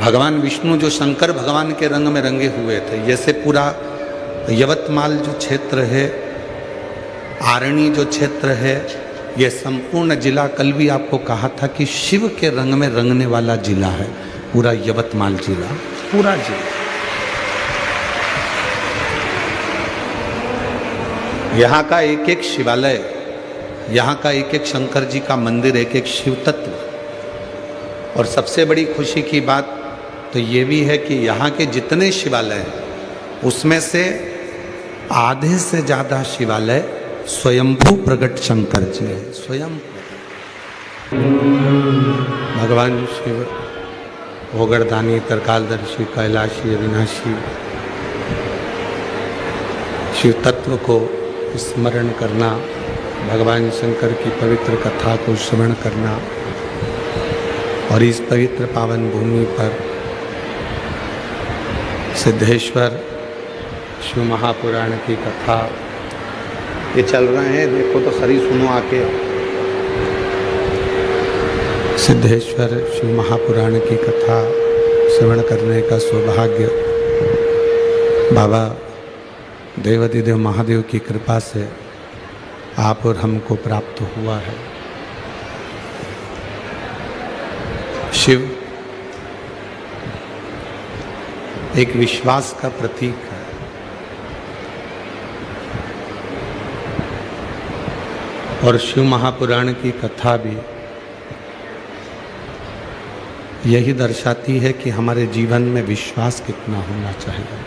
भगवान विष्णु जो शंकर भगवान के रंग में रंगे हुए थे, जैसे पूरा यवतमाल जो क्षेत्र है, आरणी जो क्षेत्र है, ये संपूर्ण जिला, कल भी आपको कहा था कि शिव के रंग में रंगने वाला जिला है पूरा यवतमाल जिला, पूरा जिला। यहाँ का एक एक शिवालय, यहाँ का एक एक शंकर जी का मंदिर, एक एक शिव तत्व। और सबसे बड़ी खुशी की बात तो ये भी है कि यहाँ के जितने शिवालय हैं उसमें से आधे से ज़्यादा शिवालय स्वयंभू प्रकट शंकर जी है। स्वयं भगवान शिव भोगरदानी, तरकालदर्शी, कैलाशी, अविनाशी शिव तत्व को स्मरण करना, भगवान शंकर की पवित्र कथा को श्रवण करना और इस पवित्र पावन भूमि पर सिद्धेश्वर शिव महापुराण की कथा ये चल रहे हैं, देखो तो सही सुनो आके। सिद्धेश्वर शिव महापुराण की कथा श्रवण करने का सौभाग्य बाबा देवाधिदेव महादेव की कृपा से आप और हमको प्राप्त हुआ है। शिव एक विश्वास का प्रतीक है। और शिव महापुराण की कथा भी यही दर्शाती है कि हमारे जीवन में विश्वास कितना होना चाहिए,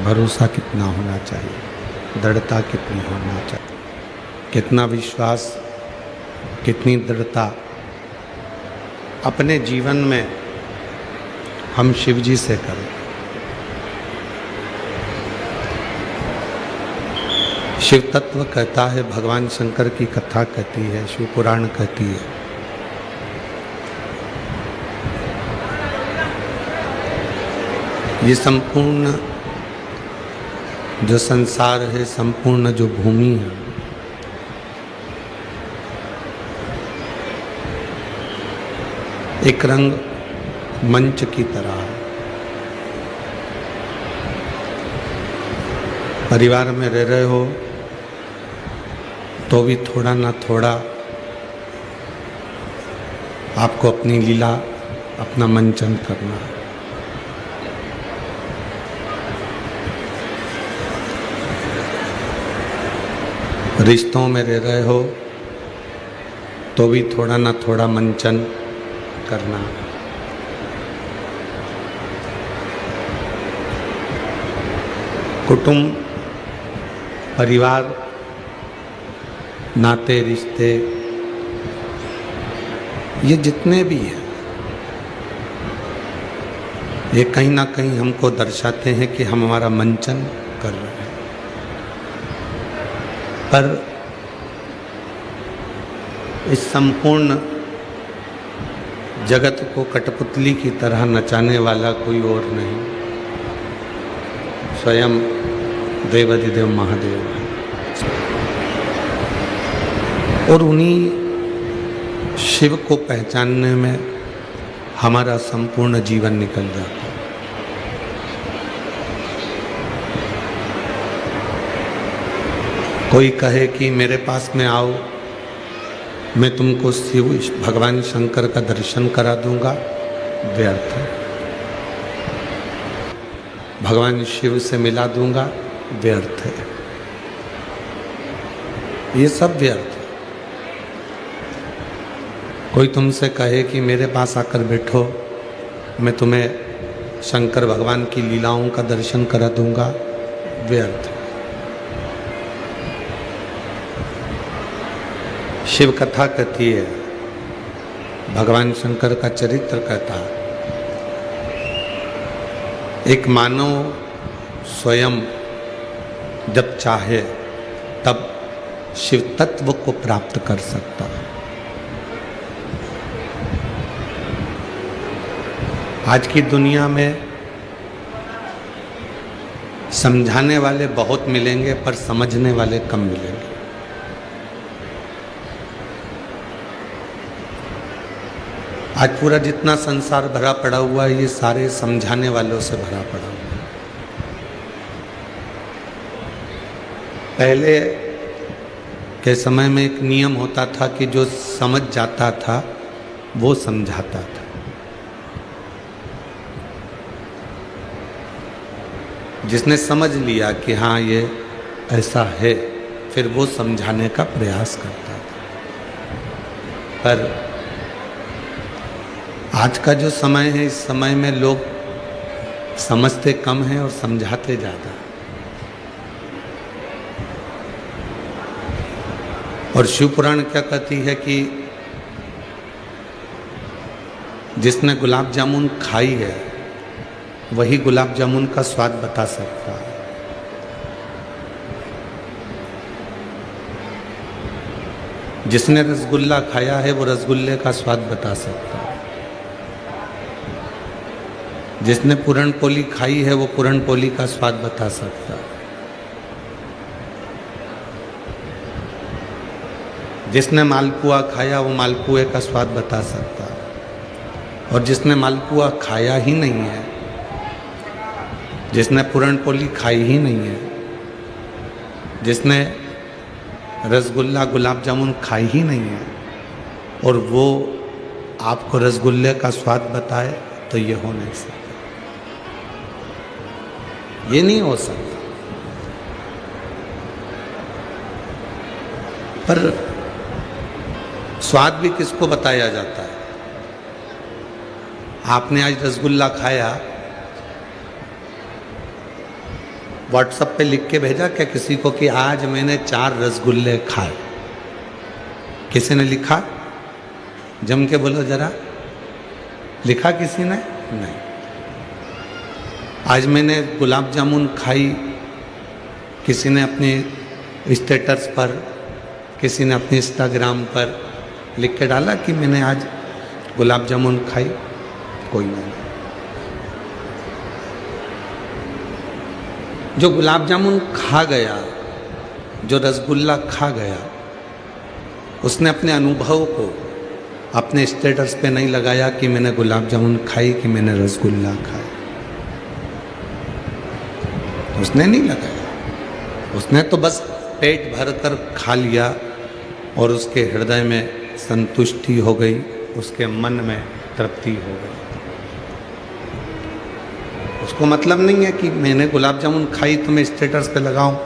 भरोसा कितना होना चाहिए, दृढ़ता कितनी होना चाहिए। कितना विश्वास, कितनी दृढ़ता अपने जीवन में हम शिव जी से करें। शिव तत्व कहता है, भगवान शंकर की कथा कहती है, शिव पुराण कहती है, ये संपूर्ण जो संसार है, संपूर्ण जो भूमि है, एक रंग मंच की तरह है। परिवार में रह रहे हो तो भी थोड़ा ना थोड़ा आपको अपनी लीला, अपना मंचन करना है। रिश्तों में रह रहे हो तो भी थोड़ा ना थोड़ा मंचन करना। कुटुंब, परिवार, नाते, रिश्ते, ये जितने भी हैं, ये कहीं ना कहीं हमको दर्शाते हैं कि हम हमारा मंचन कर रहे हैं। पर इस संपूर्ण जगत को कठपुतली की तरह नचाने वाला कोई और नहीं, स्वयं देवाधिदेव महादेव है। और उन्हीं शिव को पहचानने में हमारा संपूर्ण जीवन निकल जाता है। कोई कहे कि मेरे पास में आओ, मैं तुमको शिव भगवान शंकर का दर्शन करा दूंगा, व्यर्थ है। भगवान शिव से मिला दूंगा, व्यर्थ है। ये सब व्यर्थ है। कोई तुमसे कहे कि मेरे पास आकर बैठो, मैं तुम्हें शंकर भगवान की लीलाओं का दर्शन करा दूंगा, व्यर्थ है। शिव कथा कहती है, भगवान शंकर का चरित्र कहता है, एक मानव स्वयं जब चाहे तब शिव तत्व को प्राप्त कर सकता है। आज की दुनिया में समझाने वाले बहुत मिलेंगे पर समझने वाले कम मिलेंगे। आज पूरा जितना संसार भरा पड़ा हुआ है, ये सारे समझाने वालों से भरा पड़ा हुआ है। पहले के समय में एक नियम होता था कि जो समझ जाता था वो समझाता था। जिसने समझ लिया कि हाँ ये ऐसा है, फिर वो समझाने का प्रयास करता था। पर आज का जो समय है, इस समय में लोग समझते कम हैं और समझाते ज़्यादा। और शिव पुराण क्या कहती है कि जिसने गुलाब जामुन खाई है वही गुलाब जामुन का स्वाद बता सकता है। जिसने रसगुल्ला खाया है वो रसगुल्ले का स्वाद बता सकता है। जिसने पूरण पोली खाई है वो पूरण पोली का स्वाद बता सकता है। जिसने मालपुआ खाया वो मालपुए का स्वाद बता सकता है। और जिसने मालपुआ खाया ही नहीं है, जिसने पूरण पोली खाई ही नहीं है, जिसने रसगुल्ला गुलाब जामुन खाई ही नहीं है और वो आपको रसगुल्ले का स्वाद बताए, तो ये हो नहीं सकता। ये नहीं हो सकता। पर स्वाद भी किसको बताया जाता है? आपने आज रसगुल्ला खाया, व्हाट्सएप पे लिख के भेजा क्या किसी को कि आज मैंने 4 रसगुल्ले खाए? किसी ने लिखा? जम के बोलो जरा, लिखा किसी ने? नहीं। आज मैंने गुलाब जामुन खाई, किसी ने अपने स्टेटस पर, किसी ने अपने इंस्टाग्राम पर लिख के डाला कि मैंने आज गुलाब जामुन खाई? कोई नहीं। जो गुलाब जामुन खा गया, जो रसगुल्ला खा गया, उसने अपने अनुभव को अपने स्टेटस पे नहीं लगाया कि मैंने गुलाब जामुन खाई, कि मैंने रसगुल्ला खाया। उसने नहीं लगाया। उसने तो बस पेट भर कर खा लिया और उसके हृदय में संतुष्टि हो गई, उसके मन में तृप्ति हो गई। उसको मतलब नहीं है कि मैंने गुलाब जामुन खाई तो मैं स्टेटस पे लगाऊं,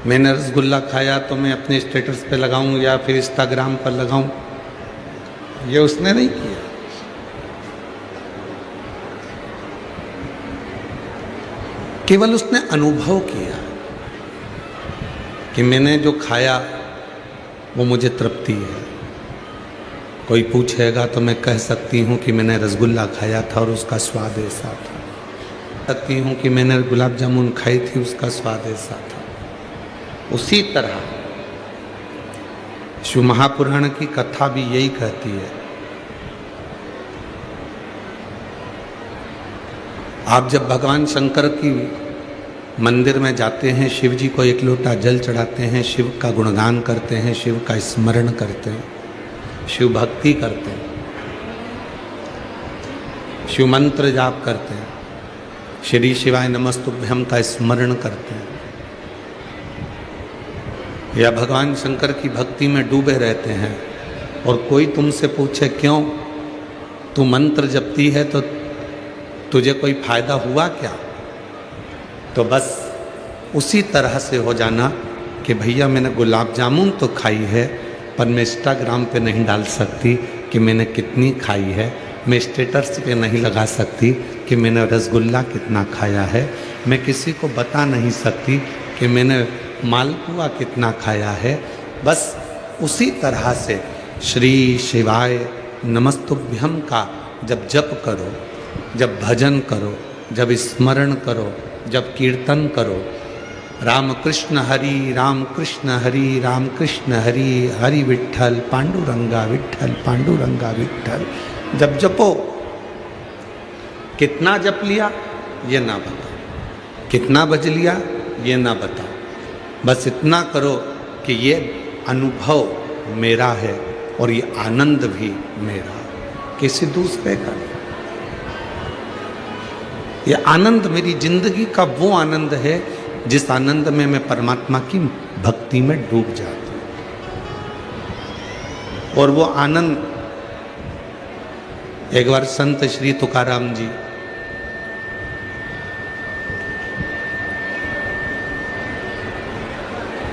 मैंने रसगुल्ला खाया तो मैं अपने स्टेटस पे लगाऊं या फिर इंस्टाग्राम पर लगाऊं। ये उसने नहीं किया। केवल उसने अनुभव किया कि मैंने जो खाया वो मुझे तृप्ति है। कोई पूछेगा तो मैं कह सकती हूँ कि मैंने रसगुल्ला खाया था और उसका स्वाद ऐसा था। सकती हूँ कि मैंने गुलाब जामुन खाई थी, उसका स्वाद ऐसा था। उसी तरह शिव महापुराण की कथा भी यही कहती है। आप जब भगवान शंकर की मंदिर में जाते हैं, शिव जी को एक लोटा जल चढ़ाते हैं, शिव का गुणगान करते हैं, शिव का स्मरण करते हैं, शिव भक्ति करते हैं, शिव मंत्र जाप करते हैं, श्री शिवाय नमस्तुभ्यम का स्मरण करते हैं, या भगवान शंकर की भक्ति में डूबे रहते हैं, और कोई तुमसे पूछे क्यों तू मंत्र जपती है तो तुझे कोई फायदा हुआ क्या, तो बस उसी तरह से हो जाना कि भैया मैंने गुलाब जामुन तो खाई है, पर मैं इंस्टाग्राम पे नहीं डाल सकती कि मैंने कितनी खाई है, मैं स्टेटस पे नहीं लगा सकती कि मैंने रसगुल्ला कितना खाया है, मैं किसी को बता नहीं सकती कि मैंने मालपुआ कितना खाया है। बस उसी तरह से श्री शिवाय नमस्तुभ्यम का जब जप करो, जब भजन करो, जब स्मरण करो, जब कीर्तन करो, राम कृष्ण हरि राम कृष्ण हरि राम कृष्ण हरि हरि विठ्ठल पांडुरंगा विठ्ठल पांडुरंगा विठ्ठल, जब जपो। कितना जप लिया ये ना बताओ, कितना बज लिया ये ना बताओ, बस इतना करो कि ये अनुभव मेरा है और ये आनंद भी मेरा, किसी दूसरे का नहीं। ये आनंद मेरी जिंदगी का वो आनंद है जिस आनंद में मैं परमात्मा की भक्ति में डूब जाता हूं। और वो आनंद, एक बार संत श्री तुकाराम जी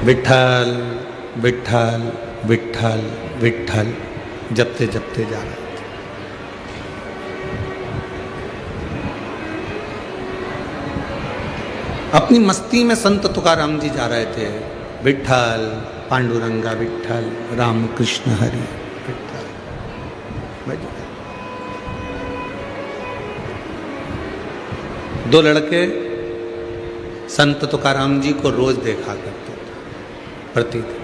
विठल विठल विठल विठल जपते जपते जा रहे थे। अपनी मस्ती में संत तुकाराम जी जा रहे थे। विठल पांडुरंगा विठल, राम कृष्ण हरि विठल। दो लड़के संत तुकाराम जी को रोज देखा करते थे, प्रतिदिन,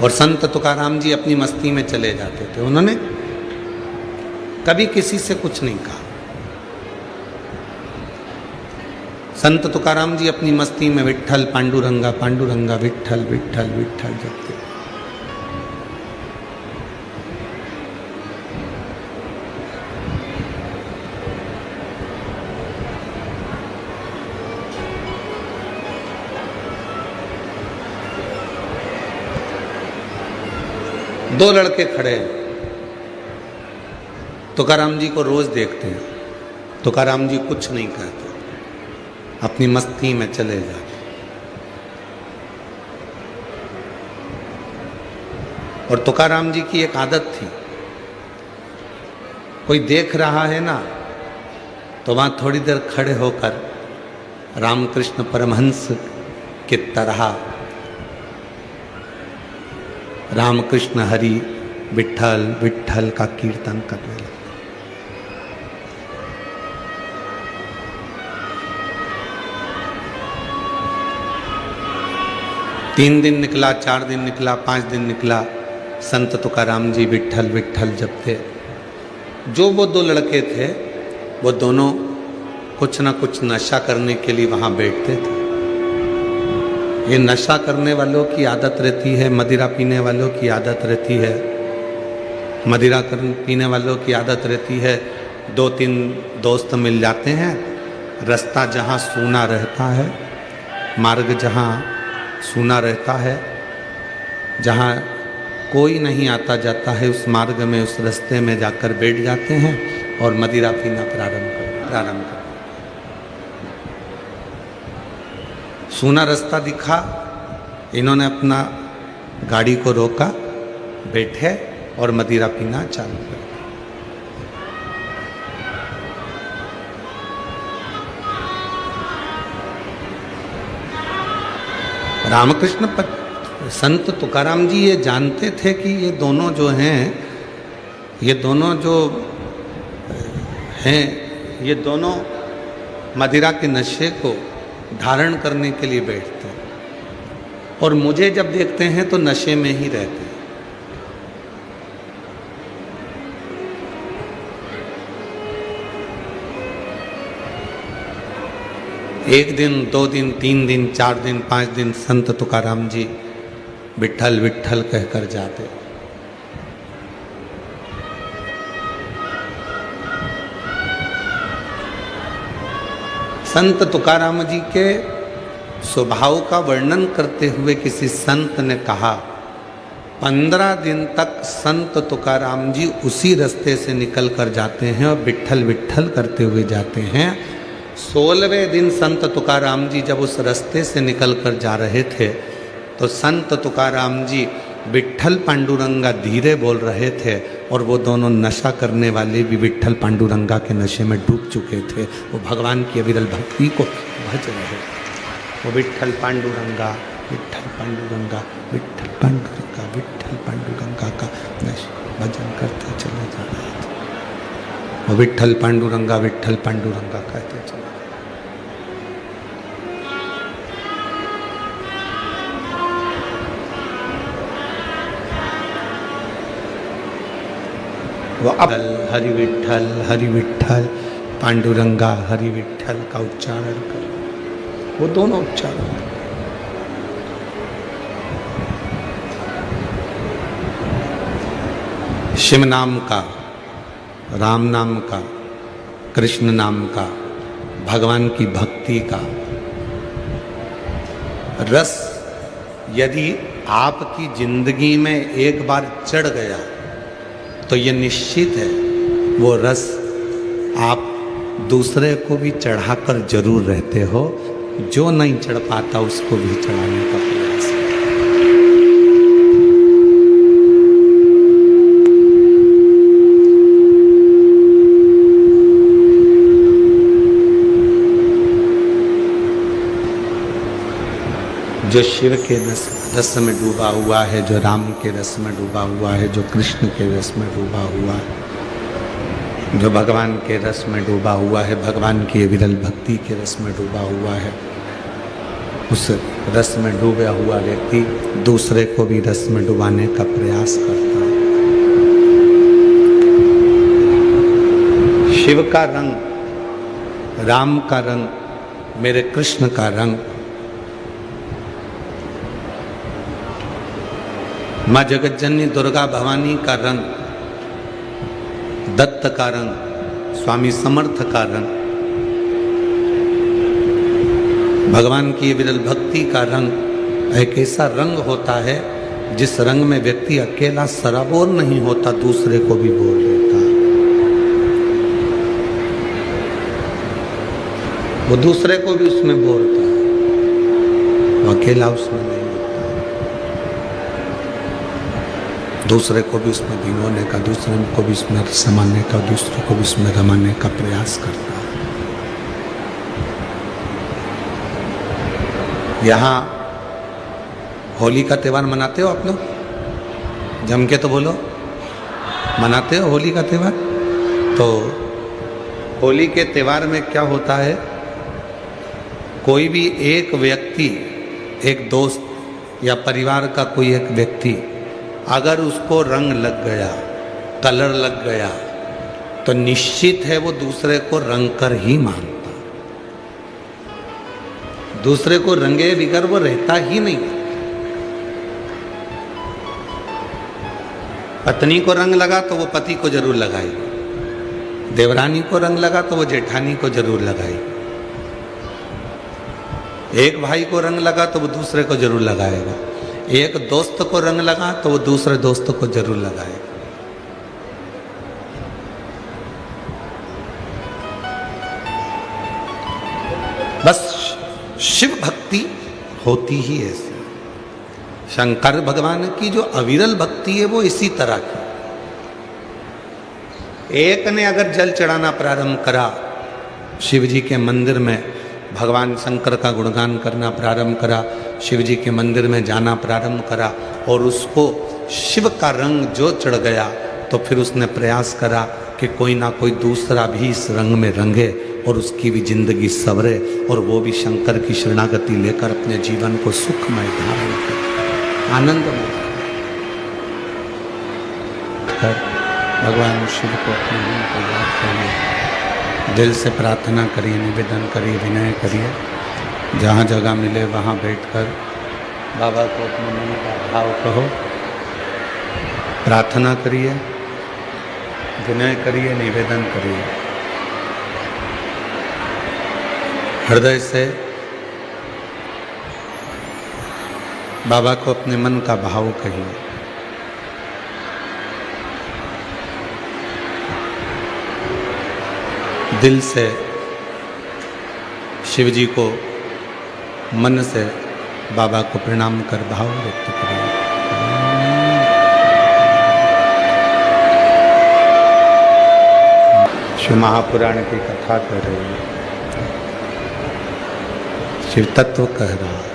और संत तुकाराम जी अपनी मस्ती में चले जाते थे। उन्होंने कभी किसी से कुछ नहीं कहा। संत तुकाराम जी अपनी मस्ती में विठल पांडुरंगा पांडुरंगा विठल विठल विठल जपते। दो लड़के खड़े हैं, तुकाराम जी को रोज देखते हैं। तुकाराम जी कुछ नहीं कहते, अपनी मस्ती में चले जाते। और तुकाराम जी की एक आदत थी, कोई देख रहा है ना तो वहां थोड़ी देर खड़े होकर रामकृष्ण परमहंस की तरह रामकृष्ण हरि विठल विठल का कीर्तन करने लगे। तीन दिन निकला, 4 दिन निकला, 5 दिन निकला, संत तुकाराम जी विठल विठल जपते। जो वो दो लड़के थे वो दोनों कुछ ना कुछ नशा करने के लिए वहां बैठते थे। ये नशा करने वालों की आदत रहती है, मदिरा पीने वालों की आदत रहती है, मदिरा पीने वालों की आदत रहती है। 2-3 दोस्त मिल जाते हैं, रास्ता जहाँ सूना रहता है, मार्ग जहाँ सूना रहता है, जहाँ कोई नहीं आता जाता है, उस मार्ग में, उस रास्ते में जाकर बैठ जाते हैं और मदिरा पीना प्रारंभ कर। सूना रास्ता दिखा, इन्होंने अपना गाड़ी को रोका, बैठे और मदिरा पीना चालू कर। रामकृष्ण संत तुकाराम जी ये जानते थे कि ये दोनों जो हैं, ये दोनों जो हैं, ये दोनों मदिरा के नशे को धारण करने के लिए बैठते हैं, और मुझे जब देखते हैं तो नशे में ही रहते हैं। एक दिन, 2 दिन, 3 दिन, 4 दिन, 5 दिन संत तुकाराम जी विठल विठल कहकर जाते। संत तुकाराम जी के स्वभाव का वर्णन करते हुए किसी संत ने कहा, 15 दिन तक संत तुकाराम जी उसी रास्ते से निकल कर जाते हैं और विठल विठल करते हुए जाते हैं। 16वें दिन संत तुकाराम जी जब उस रास्ते से निकल कर जा रहे थे तो संत तुकाराम जी विठल पांडुरंगा धीरे बोल रहे थे, और वो दोनों नशा करने वाले भी विठल पांडुरंगा के नशे में डूब चुके थे। वो भगवान की अविरल भक्ति को भज रहे। वो विठल पांडुरंगा विठल पांडुरंगा विठल पांडुरंगा विठल पांडुरंगा का भजन करते चले जा रहे थे। वो विठल पांडुरंगा कहते चले। वो अब हरि विठल पांडुरंगा हरि विठल का उच्चारण कर, वो दोनों उच्चारण कर। शिव नाम का, राम नाम का, कृष्ण नाम का, भगवान की भक्ति का रस यदि आपकी जिंदगी में एक बार चढ़ गया तो ये निश्चित है वो रस आप दूसरे को भी चढ़ाकर जरूर रहते हो। जो नहीं चढ़ पाता उसको भी चढ़ाने का प्रयास। जो शिव के रस में डूबा हुआ है, जो राम के रस में डूबा हुआ है, जो कृष्ण के रस में डूबा हुआ है, जो भगवान के रस में डूबा हुआ है, भगवान की विरल भक्ति के रस में डूबा हुआ है, उस रस में डूबा हुआ व्यक्ति दूसरे को भी रस में डुबाने का प्रयास करता है। शिव का रंग, राम का रंग, मेरे कृष्ण का रंग, माँ जगतजननी दुर्गा भवानी का रंग, दत्त का रंग, स्वामी समर्थ का रंग, भगवान की विरल भक्ति का रंग एक ऐसा रंग होता है जिस रंग में व्यक्ति अकेला सराबोर नहीं होता, दूसरे को भी बोल लेता है। वो दूसरे को भी उसमें बोलता है, वो अकेला उसमें नहीं। दूसरे को भी उसमें भिगोने का, दूसरे को भी उसमें समाने का, दूसरे को भी उसमें रमाने का प्रयास करता है। यहाँ होली का त्यौहार मनाते हो आप लोग? जम के तो बोलो, मनाते हो होली का त्यौहार? तो होली के त्यौहार में क्या होता है, कोई भी एक व्यक्ति, एक दोस्त या परिवार का कोई एक व्यक्ति अगर उसको रंग लग गया, कलर लग गया, तो निश्चित है वो दूसरे को रंग कर ही मानता। दूसरे को रंगे बिगर वो रहता ही नहीं। पत्नी को रंग लगा तो वो पति को जरूर लगाएगी, देवरानी को रंग लगा तो वो जेठानी को जरूर लगाएगी, एक भाई को रंग लगा तो वो दूसरे को जरूर लगाएगा, एक दोस्त को रंग लगा तो वो दूसरे दोस्त को जरूर लगाएगा। बस शिव भक्ति होती ही ऐसी। शंकर भगवान की जो अविरल भक्ति है वो इसी तरह की। एक ने अगर जल चढ़ाना प्रारंभ करा, शिव जी के मंदिर में भगवान शंकर का गुणगान करना प्रारंभ करा, शिव जी के मंदिर में जाना प्रारंभ करा और उसको शिव का रंग जो चढ़ गया, तो फिर उसने प्रयास करा कि कोई ना कोई दूसरा भी इस रंग में रंगे और उसकी भी जिंदगी संवरे और वो भी शंकर की शरणागति लेकर अपने जीवन को सुखमय धारण करे, आनंदमय कर भगवान शिव को अपने मन को याद करिए, दिल से प्रार्थना करिए, निवेदन करिए, विनय करिए। जहाँ जगह मिले वहाँ बैठकर बाबा को अपने मन का भाव कहो, प्रार्थना करिए, विनय करिए, निवेदन करिए। हृदय से बाबा को अपने मन का भाव कहिए। दिल से शिव जी को मन से बाबा को प्रणाम कर भाव व्यक्त करिए। शिव महापुराण की कथा कह रही है, शिव तत्व कह रहा है।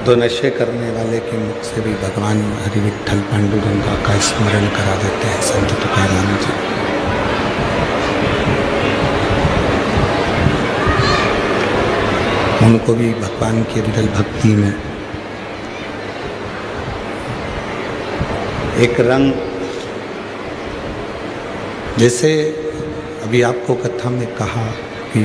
दो नशे करने वाले के मुख से भी भगवान हरि विठ्ठल पांडुरंगा का स्मरण करा देते हैं संत तुकाराम जी। उनको भी भगवान की विरल भक्ति में एक रंग, जैसे अभी आपको कथा में कहा कि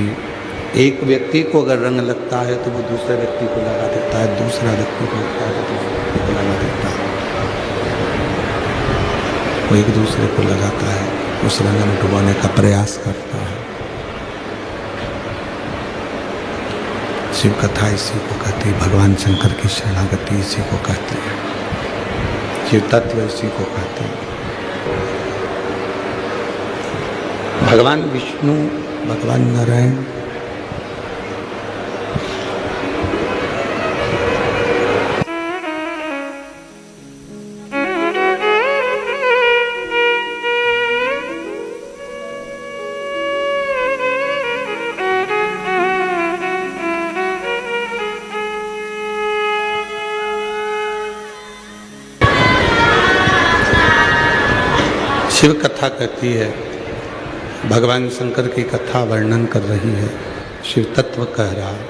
एक व्यक्ति को अगर रंग लगता है तो वो दूसरे व्यक्ति को लगा देता है, दूसरा व्यक्ति को लगता है तो दूसरे व्यक्ति को लगा देता है। वो एक दूसरे को लगाता है, उस रंग में डुबाने का प्रयास करता है। शिव कथा इसी को कहती है, भगवान शंकर की शरणागति इसी को कहती है, शिव तत्व इसी को कहते हैं। भगवान विष्णु, भगवान नारायण शिव कथा कहती है, भगवान शंकर की कथा वर्णन कर रही है, शिव तत्व कह रहा है।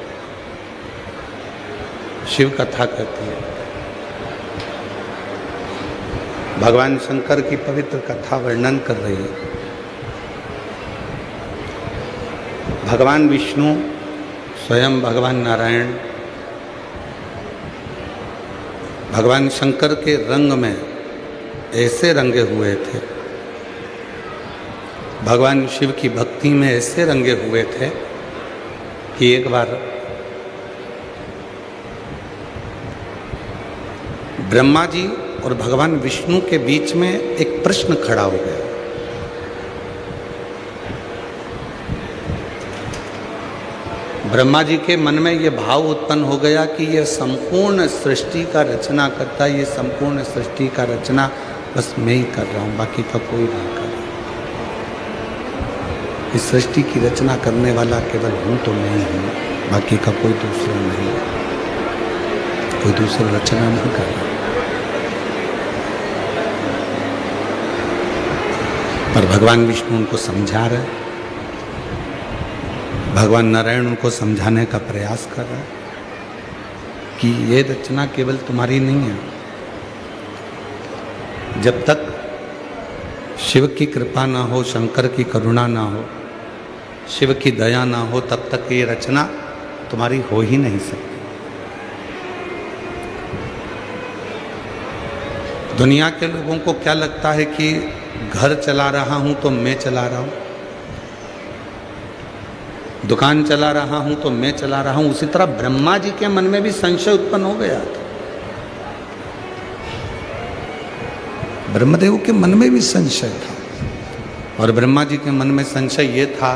शिव कथा कहती है, भगवान शंकर की पवित्र कथा वर्णन कर रही है। भगवान विष्णु स्वयं भगवान नारायण भगवान शंकर के रंग में ऐसे रंगे हुए थे, भगवान शिव की भक्ति में ऐसे रंगे हुए थे कि एक बार ब्रह्मा जी और भगवान विष्णु के बीच में एक प्रश्न खड़ा हो गया। ब्रह्मा जी के मन में यह भाव उत्पन्न हो गया कि यह संपूर्ण सृष्टि का रचना करता, ये संपूर्ण सृष्टि का रचना बस मैं ही कर रहा हूं, बाकी का कोई नहीं कर रहा। इस सृष्टि की रचना करने वाला केवल हूं तो मैं ही हूं, बाकी का कोई दूसरा नहीं, कोई दूसरा रचना नहीं कर रहा। पर भगवान विष्णु उनको समझा रहे, भगवान नारायण उनको समझाने का प्रयास कर रहे कि ये रचना केवल तुम्हारी नहीं है। जब तक शिव की कृपा ना हो, शंकर की करुणा ना हो, शिव की दया ना हो, तब तक ये रचना तुम्हारी हो ही नहीं सकती। दुनिया के लोगों को क्या लगता है कि घर चला रहा हूं तो मैं चला रहा हूं, दुकान चला रहा हूं तो मैं चला रहा हूं। उसी तरह ब्रह्मा जी के मन में भी संशय उत्पन्न हो गया था। ब्रह्मदेव के मन में भी संशय था, और ब्रह्मा जी के मन में संशय ये था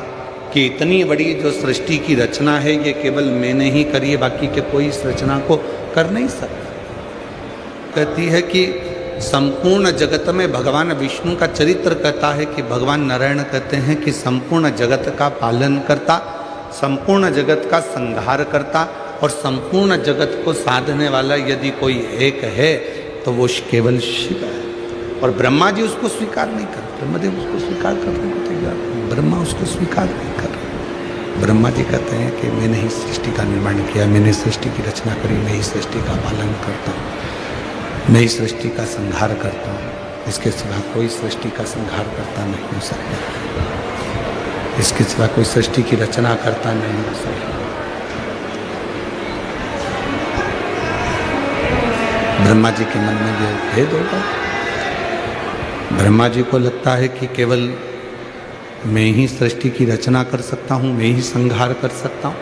कि इतनी बड़ी जो सृष्टि की रचना है ये केवल मैंने ही करी है, बाकी के कोई इस रचना को कर नहीं सकता। कहती है कि संपूर्ण जगत में भगवान विष्णु का चरित्र कहता है कि भगवान नारायण कहते हैं कि संपूर्ण जगत का पालन करता, संपूर्ण जगत का संहार करता, और संपूर्ण जगत को साधने वाला यदि कोई एक है तो वो केवल शिव है। और ब्रह्मा जी उसको स्वीकार नहीं कर, ब्रह्मदेव उसको स्वीकार करने को तैयार, ब्रह्मा उसको स्वीकार नहीं कर। ब्रह्मा जी कहते हैं कि मैंने ही सृष्टि का निर्माण किया, मैंने सृष्टि की रचना करी, मैं ही सृष्टि का पालन करता हूँ, मैं ही सृष्टि का संहार करता हूँ, इसके सिवा कोई सृष्टि का संहार करता नहीं हो सकता, इसके सिवा कोई सृष्टि की रचना करता नहीं हो सकता। ब्रह्मा जी के मन में यह भेद होगा। ब्रह्मा जी को लगता है कि केवल मैं ही सृष्टि की रचना कर सकता हूं, मैं ही संहार कर सकता हूं।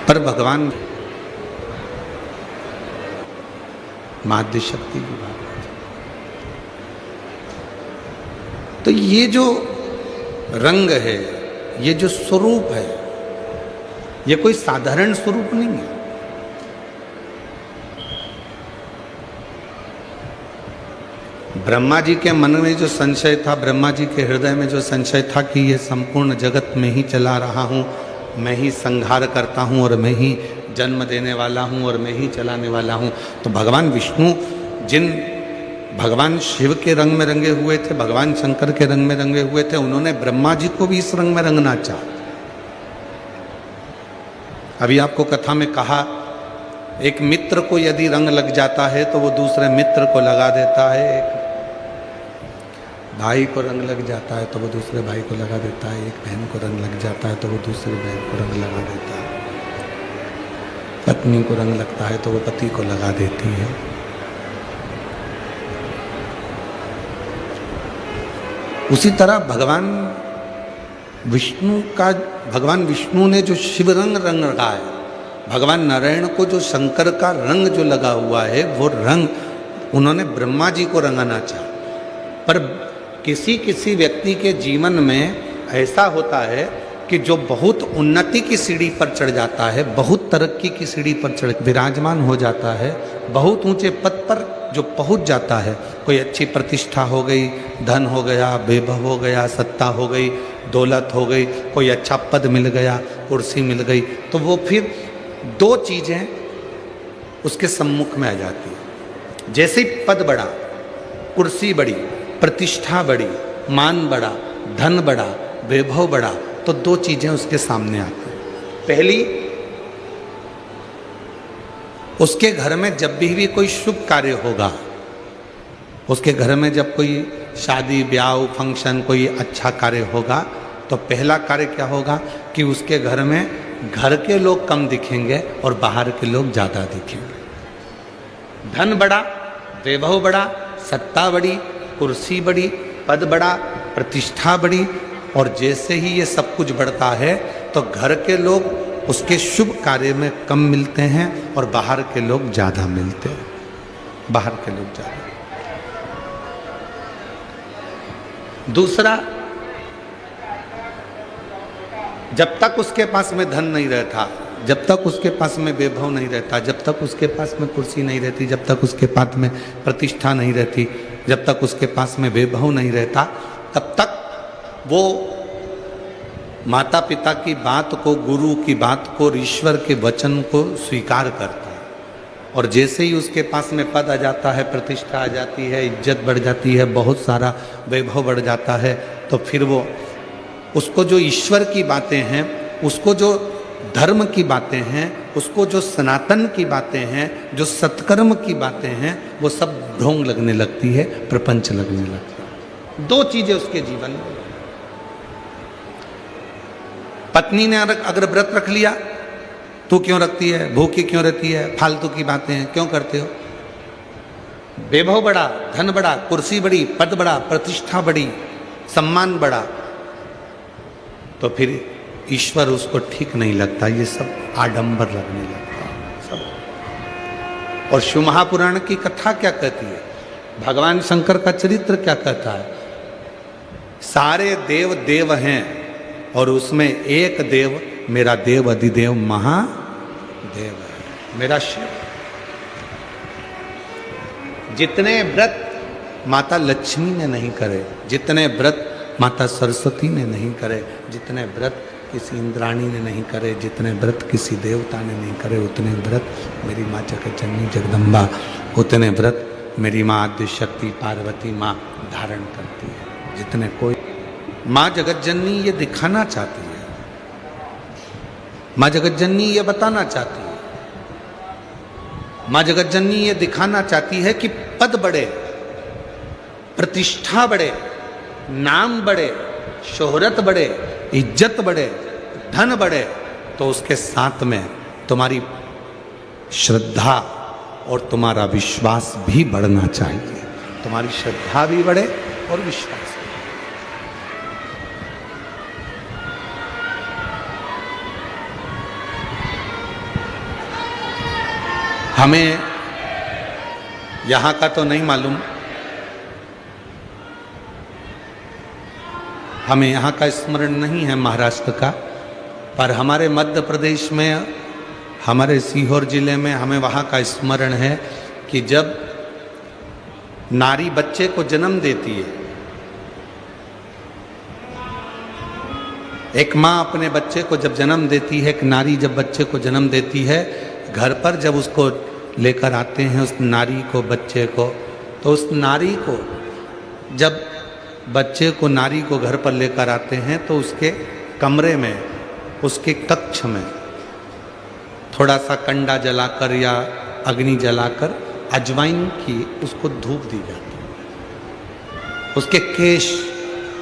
पर भगवान माध्य शक्ति की बात है। तो ये जो रंग है, ये जो स्वरूप है, ये कोई साधारण स्वरूप नहीं है। ब्रह्मा जी के मन में जो संशय था, ब्रह्मा जी के हृदय में जो संशय था कि ये संपूर्ण जगत में ही चला रहा हूँ, मैं ही संहार करता हूँ, और मैं ही जन्म देने वाला हूँ, और मैं ही चलाने वाला हूँ। तो भगवान विष्णु जिन भगवान शिव के रंग में रंगे हुए थे, भगवान शंकर के रंग में रंगे हुए थे, उन्होंने ब्रह्मा जी को भी इस रंग में रंगना चाहा। अभी आपको कथा में कहा, एक मित्र को यदि रंग लग जाता है तो वो दूसरे मित्र को लगा देता है, एक भाई को रंग लग जाता है तो वो दूसरे भाई को लगा देता है, एक बहन को रंग लग जाता है तो वो दूसरी बहन को रंग लगा देता है, पत्नी को रंग लगता है तो वो पति को लगा देती है। उसी तरह भगवान विष्णु ने जो शिव रंग रंगा है, भगवान नारायण को जो शंकर का रंग जो लगा हुआ है, वो रंग उन्होंने ब्रह्मा जी को रंगाना चाहा। पर किसी किसी व्यक्ति के जीवन में ऐसा होता है कि जो बहुत उन्नति की सीढ़ी पर चढ़ जाता है, बहुत तरक्की की सीढ़ी पर चढ़ विराजमान हो जाता है, बहुत ऊंचे पद पर जो पहुंच जाता है, कोई अच्छी प्रतिष्ठा हो गई, धन हो गया, वैभव हो गया, सत्ता हो गई, दौलत हो गई, कोई अच्छा पद मिल गया, कुर्सी मिल गई, तो वो फिर दो चीज़ें उसके सम्मुख में आ जाती है। जैसे ही पद बढ़ा, कुर्सी बढ़ी, प्रतिष्ठा बढ़ी, मान बढ़ा, धन बढ़ा, वैभव बढ़ा, तो दो चीज़ें उसके सामने आती हैं। पहली, उसके घर में जब भी कोई शुभ कार्य होगा, उसके घर में जब कोई शादी ब्याह फंक्शन कोई अच्छा कार्य होगा, तो पहला कार्य क्या होगा कि उसके घर में घर के लोग कम दिखेंगे और बाहर के लोग ज़्यादा दिखेंगे। धन बढ़ा, वैभव बढ़ा, सत्ता बढ़ी, कुर्सी बढ़ी, पद बढ़ा, प्रतिष्ठा बढ़ी, और जैसे ही ये सब कुछ बढ़ता है तो घर के लोग उसके शुभ कार्य में कम मिलते हैं और बाहर के लोग ज़्यादा मिलते हैं, बाहर के लोग ज़्यादा। दूसरा, जब तक उसके पास में धन नहीं रहता, जब तक उसके पास में वैभव नहीं रहता, जब तक उसके पास में कुर्सी नहीं रहती, जब तक उसके पास में प्रतिष्ठा नहीं रहती, जब तक उसके पास में वैभव नहीं रहता, तब तक वो माता पिता की बात को, गुरु की बात को, ईश्वर के वचन को स्वीकार करता है। और जैसे ही उसके पास में पद आ जाता है, प्रतिष्ठा आ जाती है, इज्जत बढ़ जाती है, बहुत सारा वैभव बढ़ जाता है, तो फिर वो उसको जो ईश्वर की बातें हैं, उसको जो धर्म की बातें हैं, उसको जो सनातन की बातें हैं, जो सत्कर्म की बातें हैं, वो सब ढोंग लगने लगती है, प्रपंच लगने लगता है। दो चीजें उसके जीवन में। पत्नी ने अगर व्रत रख लिया, तू क्यों रखती है, भूखी क्यों रहती है, फालतू की बातें हैं क्यों करते हो। वैभव बढ़ा, धन बढ़ा, कुर्सी बढ़ी, पद बढ़ा, प्रतिष्ठा बढ़ी, सम्मान बढ़ा, तो फिर ईश्वर उसको ठीक नहीं लगता, ये सब आडंबर लगने लगता सब। और शिव महापुराण की कथा क्या कहती है, भगवान शंकर का चरित्र क्या कहता है, सारे देव देव हैं और उसमें एक देव, मेरा देव अधिदेव महादेव है, मेरा शिव। जितने व्रत माता लक्ष्मी ने नहीं करे, जितने व्रत माता सरस्वती ने नहीं करे, जितने व्रत किसी इंद्राणी ने नहीं करे, जितने व्रत किसी देवता ने नहीं करे, उतने व्रत मेरी माँ जगज्जननी जगदम्बा, उतने व्रत मेरी माँ आद्य शक्ति पार्वती माँ धारण करती है। जितने कोई माँ जगज्जननी ये दिखाना चाहती है, माँ जगज्जननी ये बताना चाहती है, माँ जगज्जननी ये दिखाना चाहती है कि पद बढ़े, प्रतिष्ठा बढ़े, नाम बढ़े, शोहरत बढ़े, इज्जत बढ़े, धन बढ़े, तो उसके साथ में तुम्हारी श्रद्धा और तुम्हारा विश्वास भी बढ़ना चाहिए। तुम्हारी श्रद्धा भी बढ़े और विश्वास भी। हमें यहाँ का तो नहीं मालूम, हमें यहाँ का स्मरण नहीं है महाराष्ट्र का, पर हमारे मध्य प्रदेश में, हमारे सीहोर जिले में हमें वहाँ का स्मरण है कि जब नारी बच्चे को जन्म देती है, एक माँ अपने बच्चे को जब जन्म देती है, एक नारी जब बच्चे को जन्म देती है, घर पर जब उसको लेकर आते हैं उस नारी को, बच्चे को, तो उस नारी को जब बच्चे को, नारी को घर पर लेकर आते हैं तो उसके कमरे में, उसके कक्ष में थोड़ा सा कंडा जलाकर या अग्नि जलाकर अजवाइन की उसको धूप दी जाती है। उसके केश,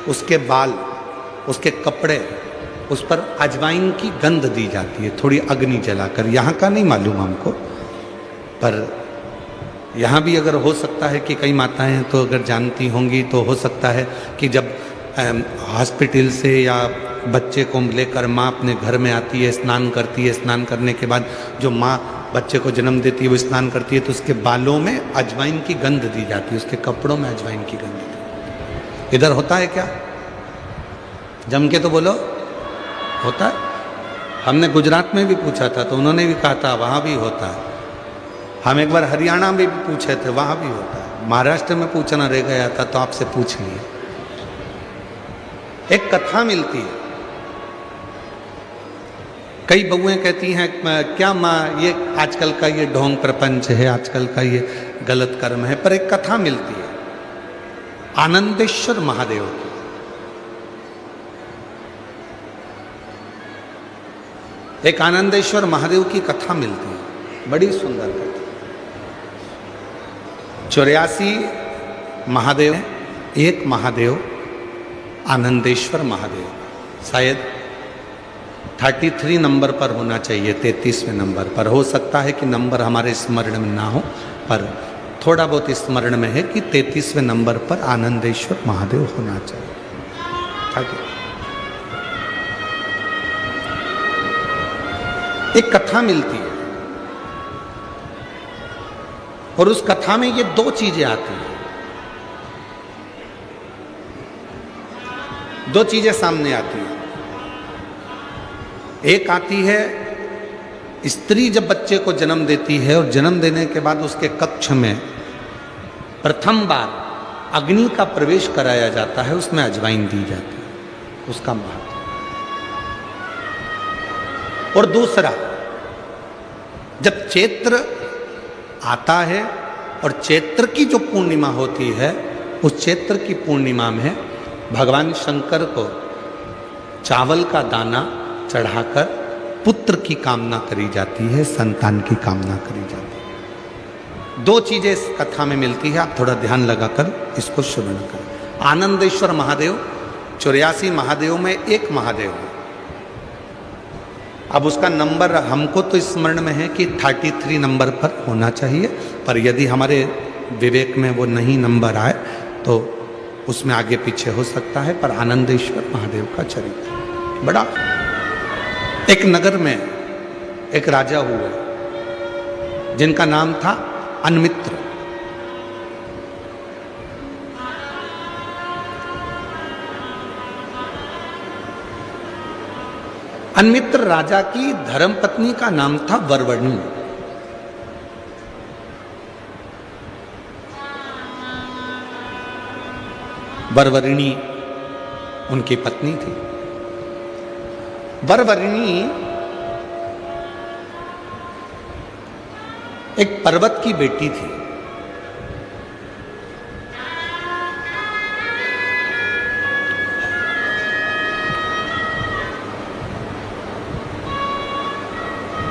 उसके बाल, उसके कपड़े, उस पर अजवाइन की गंध दी जाती है, थोड़ी अग्नि जलाकर। यहाँ का नहीं मालूम हमको, पर यहाँ भी अगर हो सकता है कि कई माताएं तो अगर जानती होंगी तो हो सकता है कि जब हॉस्पिटल से या बच्चे को लेकर माँ अपने घर में आती है, स्नान करती है, स्नान करने के बाद जो माँ बच्चे को जन्म देती है वो स्नान करती है तो उसके बालों में अजवाइन की गंध दी जाती है, उसके कपड़ों में अजवाइन की गंध दी जाती है। इधर होता है क्या? जम के तो बोलो, होता है? हमने गुजरात में भी पूछा था तो उन्होंने भी कहा था वहाँ भी होता है। हम एक बार हरियाणा में भी पूछे थे, वहाँ भी होता है। महाराष्ट्र में पूछना रह गया था तो आपसे पूछ लिए। एक कथा मिलती है, कई बहुएं कहती हैं क्या माँ ये आजकल का ये ढोंग प्रपंच है, आजकल का ये गलत कर्म है, पर एक कथा मिलती है आनंदेश्वर महादेव की। एक आनंदेश्वर महादेव की कथा मिलती है, बड़ी सुंदर कथा। 84 महादेव, एक महादेव आनंदेश्वर महादेव, शायद 33 नंबर पर होना चाहिए, 33वें नंबर पर। हो सकता है कि नंबर हमारे स्मरण में ना हो, पर थोड़ा बहुत स्मरण में है कि 33वें नंबर पर आनंदेश्वर महादेव होना चाहिए। ताकि एक कथा मिलती है और उस कथा में ये दो चीजें आती हैं, दो चीजें सामने आती हैं। एक आती है, स्त्री जब बच्चे को जन्म देती है और जन्म देने के बाद उसके कक्ष में प्रथम बार अग्नि का प्रवेश कराया जाता है, उसमें अजवाइन दी जाती है, उसका महत्व। और दूसरा, जब चैत्र आता है और चैत्र की जो पूर्णिमा होती है, उस चैत्र की पूर्णिमा में भगवान शंकर को चावल का दाना चढ़ाकर पुत्र की कामना करी जाती है, संतान की कामना करी जाती है। दो चीजें इस कथा में मिलती है, आप थोड़ा ध्यान लगाकर इसको श्रवण करें। आनंदेश्वर महादेव 84 महादेव में एक महादेव है। अब उसका नंबर हमको तो स्मरण में है कि 33 नंबर पर होना चाहिए, पर यदि हमारे विवेक में वो नहीं नंबर आए तो उसमें आगे पीछे हो सकता है। पर आनंदेश्वर महादेव का चरित्र बड़ा। एक नगर में एक राजा हुए जिनका नाम था अनमित्र। अनमित्र राजा की धर्मपत्नी का नाम था वरवरणी। वरवरणी उनकी पत्नी थी। वरवरणी एक पर्वत की बेटी थी।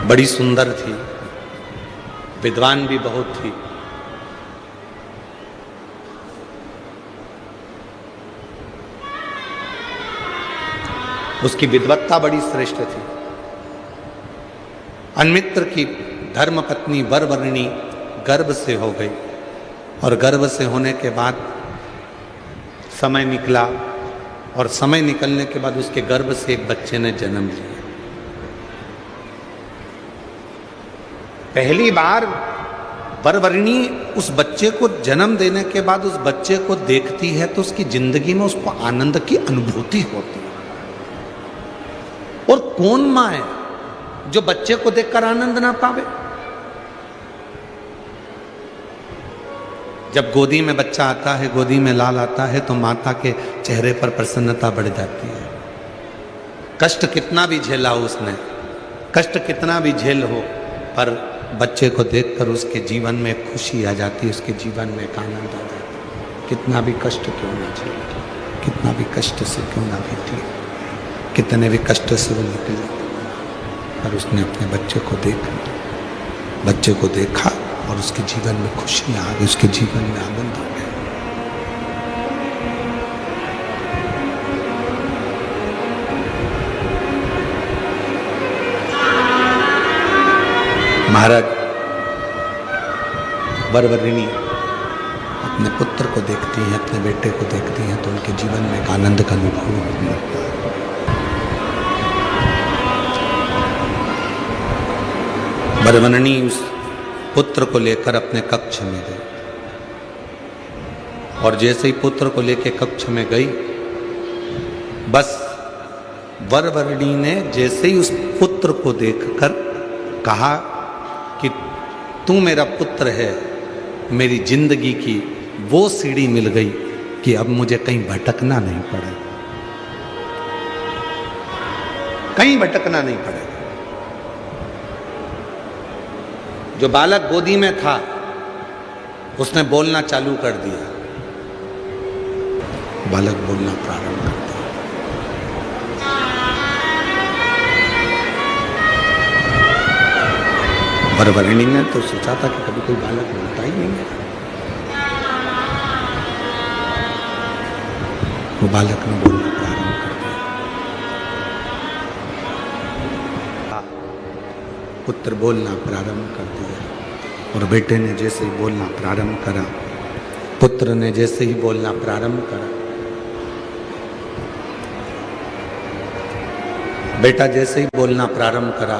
बड़ी सुंदर थी, विद्वान भी बहुत थी। उसकी विद्वत्ता बड़ी श्रेष्ठ थी। अनमित्र की धर्मपत्नी वरवरणी गर्भ से हो गई और गर्भ से होने के बाद समय निकला और समय निकलने के बाद उसके गर्भ से एक बच्चे ने जन्म लिया। पहली बार वरवरणी उस बच्चे को जन्म देने के बाद उस बच्चे को देखती है तो उसकी जिंदगी में उसको आनंद की अनुभूति होती है। और कौन मां है जो बच्चे को देखकर आनंद ना पावे? जब गोदी में बच्चा आता है, गोदी में लाल आता है, तो माता के चेहरे पर प्रसन्नता बढ़ जाती है। कष्ट कितना भी झेला हो उसने, कष्ट कितना भी झेल हो, पर बच्चे को देखकर उसके जीवन में खुशी आ जाती है, उसके जीवन में एक आनंद आ जाता है। कितना भी कष्ट क्यों ना झेले, कितना भी कष्ट से क्यों ना बीते, कितने भी कष्ट से वो निकले, पर उसने अपने बच्चे को देखा, बच्चे को देखा और उसके जीवन में खुशियाँ आ गई, उसके जीवन में आनंद आ गया। महाराज वरवरणी अपने पुत्र को देखती हैं, अपने बेटे को देखती हैं, तो उनके जीवन में एक आनंद का अनुभव होने लगता है। वरवर्णी उस पुत्र को लेकर अपने कक्ष में गई, और जैसे ही पुत्र को लेकर कक्ष में गई, बस वरवर्णी ने जैसे ही उस पुत्र को देखकर कहा कि तू मेरा पुत्र है, मेरी जिंदगी की वो सीढ़ी मिल गई कि अब मुझे कहीं भटकना नहीं पड़े, कहीं भटकना नहीं पड़ेगा। जो बालक गोदी में था उसने बोलना चालू कर दिया, बालक बोलना प्रारंभ कर दिया। वरवर्णी ने तो सोचा था कि कभी कोई बालक बोलता ही नहीं है, वो बालक ने बोलना प्रारंभ कर दिया। पुत्र बोलना प्रारंभ कर दिया, और बेटे ने जैसे ही बोलना प्रारंभ करा, पुत्र ने जैसे ही बोलना प्रारंभ करा, बेटा जैसे ही बोलना प्रारंभ करा,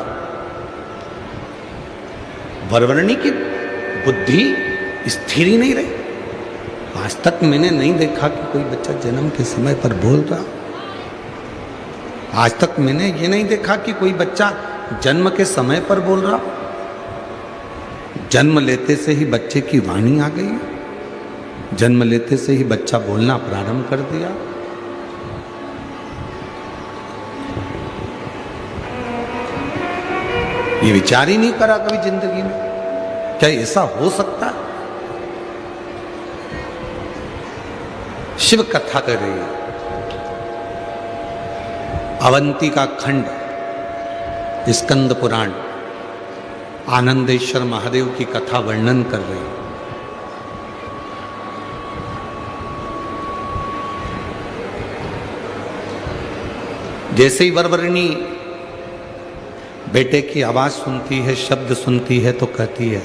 वरवर्णी की बुद्धि स्थिर ही नहीं रही। आज तक मैंने नहीं देखा कि कोई बच्चा जन्म के समय पर बोल रहा। आज तक मैंने ये नहीं देखा कि कोई बच्चा जन्म के समय पर बोल रहा। जन्म लेते से ही बच्चे की वाणी आ गई, जन्म लेते से ही बच्चा बोलना प्रारंभ कर दिया। ये विचार ही नहीं करा कभी जिंदगी में, क्या ऐसा हो सकता है? शिव कथा कर रही है, अवंतिका खंड, स्कंद पुराण, आनंदेश्वर महादेव की कथा वर्णन कर रही है। जैसे ही वरवर्णी बेटे की आवाज सुनती है, शब्द सुनती है, तो कहती है,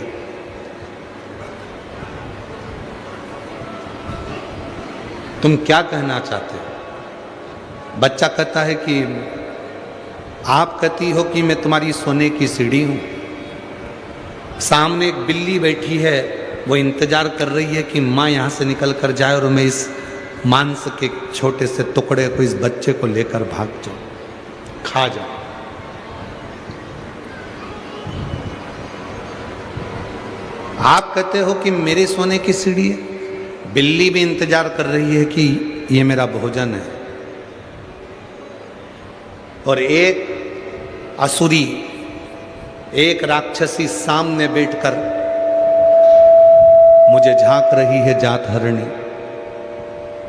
तुम क्या कहना चाहते हो? बच्चा कहता है कि आप कहती हो कि मैं तुम्हारी सोने की सीढ़ी हूं। सामने एक बिल्ली बैठी है, वो इंतजार कर रही है कि माँ यहां से निकल कर जाए और मैं इस मांस के छोटे से टुकड़े को, इस बच्चे को लेकर भाग जाऊं, खा जाऊं। आप कहते हो कि मेरे सोने की सीढ़ी है, बिल्ली भी इंतजार कर रही है कि ये मेरा भोजन है। और एक असुरी, एक राक्षसी सामने बैठकर मुझे झांक रही है, जातहरणी,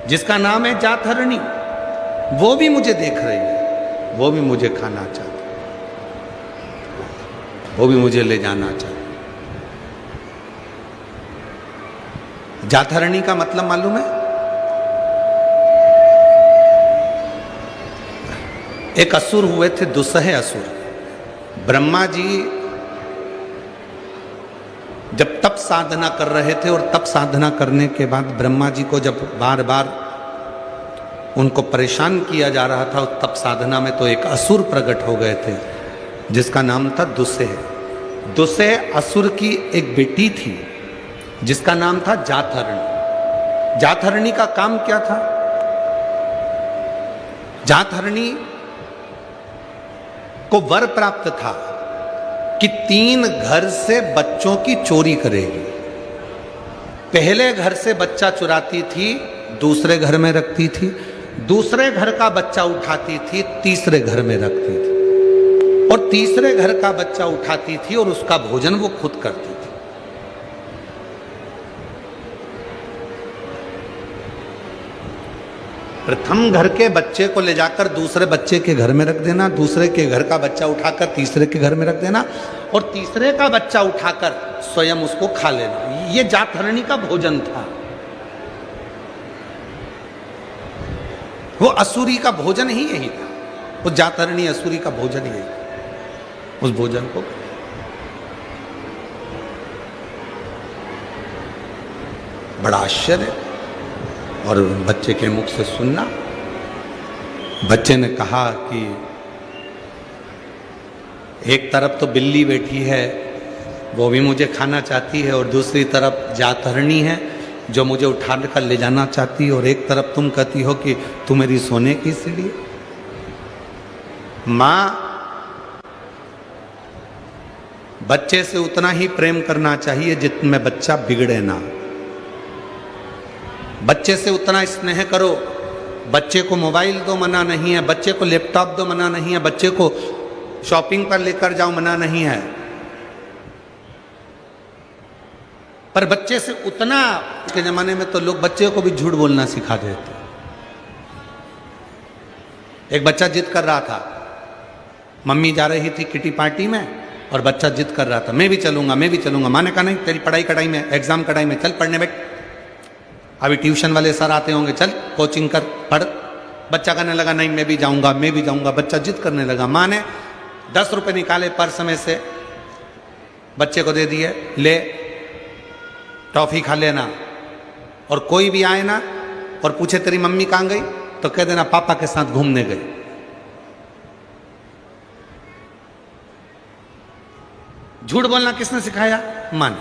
जिसका नाम है जातहरणी, वो भी मुझे देख रही है, वो भी मुझे खाना चाहती, वो भी मुझे ले जाना चाहती। जातहरणी का मतलब मालूम है? एक असुर हुए थे, दुस्सह असुर। ब्रह्मा जी जब तप साधना कर रहे थे, और तप साधना करने के बाद ब्रह्मा जी को जब बार बार उनको परेशान किया जा रहा था उस तप साधना में, तो एक असुर प्रकट हो गए थे जिसका नाम था दुस्सह। दुस्सह असुर की एक बेटी थी जिसका नाम था जातहरणी। जातहरणी का काम क्या था? जातहरणी को वर प्राप्त था कि 3 घर से बच्चों की चोरी करेगी। पहले घर से बच्चा चुराती थी, दूसरे घर में रखती थी, दूसरे घर का बच्चा उठाती थी, तीसरे घर में रखती थी, और तीसरे घर का बच्चा उठाती थी और उसका भोजन वो खुद करती थी। प्रथम घर के बच्चे को ले जाकर दूसरे बच्चे के घर में रख देना, दूसरे के घर का बच्चा उठाकर तीसरे के घर में रख देना, और तीसरे का बच्चा उठाकर स्वयं उसको खा लेना। ये जातहरणी का भोजन था। वो असुरी का भोजन ही यही था। वो जातहरणी असुरी का भोजन यही था। उस भोजन को बड़ा आश्चर्य। और बच्चे के मुख से सुनना, बच्चे ने कहा कि एक तरफ तो बिल्ली बैठी है, वो भी मुझे खाना चाहती है, और दूसरी तरफ जातरनी है जो मुझे उठा कर ले जाना चाहती है, और एक तरफ तुम कहती हो कि तू मेरी सोने की सीढ़ी है। माँ बच्चे से उतना ही प्रेम करना चाहिए जितने बच्चा बिगड़े ना। बच्चे से उतना स्नेह करो। बच्चे को मोबाइल दो, मना नहीं है। बच्चे को लैपटॉप दो, मना नहीं है। बच्चे को शॉपिंग पर लेकर जाओ, मना नहीं है। पर बच्चे से उतना, के जमाने में तो लोग बच्चे को भी झूठ बोलना सिखा देते। एक बच्चा जिद कर रहा था, मम्मी जा रही थी किटी पार्टी में और बच्चा जिद कर रहा था, मैं भी चलूंगा, मैं भी चलूंगा। माँ ने कहा नहीं, तेरी पढ़ाई कढ़ाई में, एग्जाम कढ़ाई में, चल पढ़ने बैठ, अभी ट्यूशन वाले सर आते होंगे, चल कोचिंग कर, पढ़। बच्चा कहने लगा नहीं मैं भी जाऊंगा, मैं भी जाऊंगा। बच्चा जिद करने लगा। माँ ने 10 रुपए निकाले पर्स में से, बच्चे को दे दिए, ले टॉफी खा लेना, और कोई भी आए ना और पूछे तेरी मम्मी कहाँ गई, तो कह देना पापा के साथ घूमने गई। झूठ बोलना किसने सिखाया? माँ ने।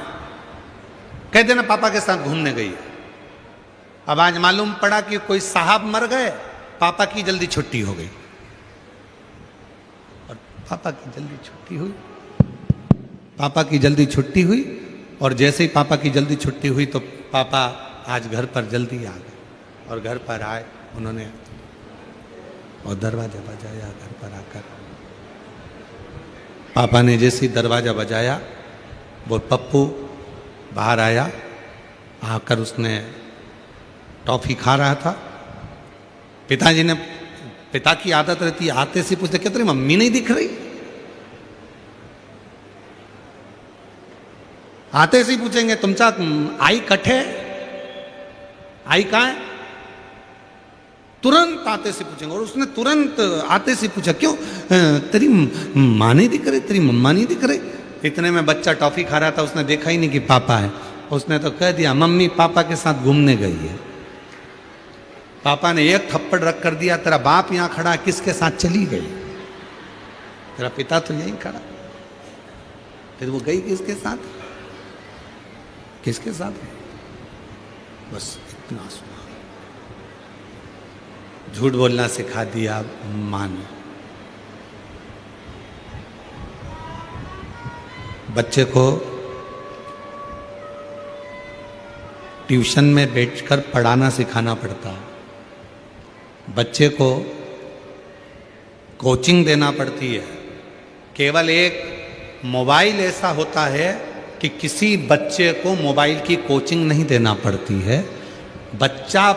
कह देना पापा के साथ घूमने गई है। अब आज मालूम पड़ा कि कोई साहब मर गए, पापा की जल्दी छुट्टी हो गई, और पापा की जल्दी छुट्टी हुई, पापा की जल्दी छुट्टी हुई, और जैसे ही पापा की जल्दी छुट्टी हुई तो पापा आज घर पर जल्दी आ गए, और घर पर आए उन्होंने और दरवाजा बजाया। घर पर आकर पापा ने जैसे ही दरवाजा बजाया, वो पप्पू बाहर आया। आकर उसने टॉफी खा रहा था। पिताजी ने, पिता की आदत रहती है, आते से पूछते क्या तेरी मम्मी नहीं दिख रही? आते से ही पूछेंगे तुमचा आई कठे, आई कहाँ है? तुरंत आते से पूछेंगे। और उसने तुरंत आते से पूछा क्यों तेरी माँ नहीं दिख रही, तेरी मम्मा नहीं दिख रही? इतने में बच्चा टॉफी खा रहा था, उसने देखा ही नहीं कि पापा है। उसने तो कह दिया मम्मी पापा के साथ घूमने गई है। पापा ने एक थप्पड़ रख कर दिया, तेरा बाप यहाँ खड़ा, किसके साथ चली गई? तेरा पिता तो यहीं खड़ा। फिर वो गई किसके साथ? किसके साथ? बस इतना सुना। झूठ बोलना सिखा दिया मां ने। बच्चे को ट्यूशन में बैठकर पढ़ाना सिखाना पड़ता है। बच्चे को कोचिंग देना पड़ती है। केवल एक मोबाइल ऐसा होता है कि किसी बच्चे को मोबाइल की कोचिंग नहीं देना पड़ती है। बच्चा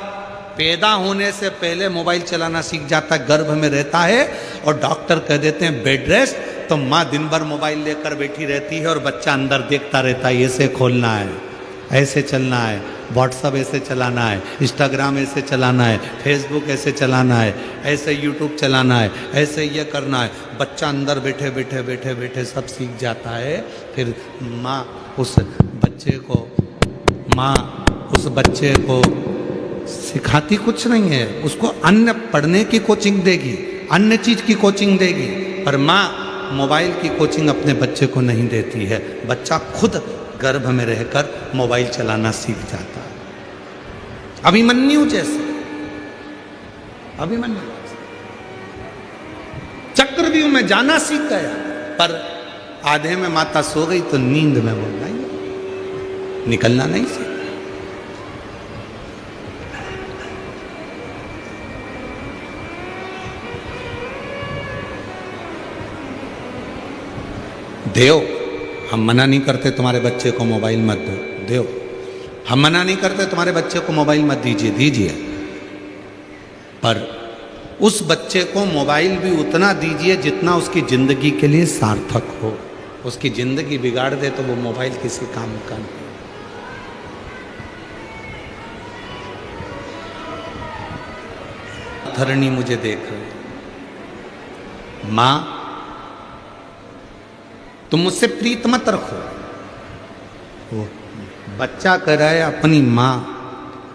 पैदा होने से पहले मोबाइल चलाना सीख जाता है, गर्भ में रहता है, और डॉक्टर कह देते हैं बेड रेस्ट, तो माँ दिन भर मोबाइल लेकर बैठी रहती है और बच्चा अंदर देखता रहता है, ऐसे खोलना है, ऐसे चलना है, व्हाट्सअप ऐसे चलाना है, इंस्टाग्राम ऐसे चलाना है, फेसबुक ऐसे चलाना है, ऐसे यूट्यूब चलाना है, ऐसे ये करना है। बच्चा अंदर बैठे बैठे बैठे बैठे सब सीख जाता है। फिर माँ उस बच्चे को सिखाती कुछ नहीं है, उसको अन्य पढ़ने की कोचिंग देगी, अन्य चीज की कोचिंग देगी, पर माँ मोबाइल की कोचिंग अपने बच्चे को नहीं देती है। बच्चा खुद गर्भ में रहकर मोबाइल चलाना सीख जाता है। अभिमन्यु जैसे, अभिमन्यु चक्रव्यूह में जाना सीख गया, पर आधे में माता सो गई तो नींद में वो नहीं, निकलना नहीं सीखा। देव, हम मना नहीं करते तुम्हारे बच्चे को मोबाइल मत दो, देव। हम मना नहीं करते तुम्हारे बच्चे को मोबाइल मत दीजिए, दीजिए, पर उस बच्चे को मोबाइल भी उतना दीजिए जितना उसकी जिंदगी के लिए सार्थक हो। उसकी जिंदगी बिगाड़ दे तो वो मोबाइल किसी काम का नहीं। धरणी मुझे देख रही, माँ तुम मुझसे प्रीत मत रखो। वो बच्चा कह रहा है अपनी माँ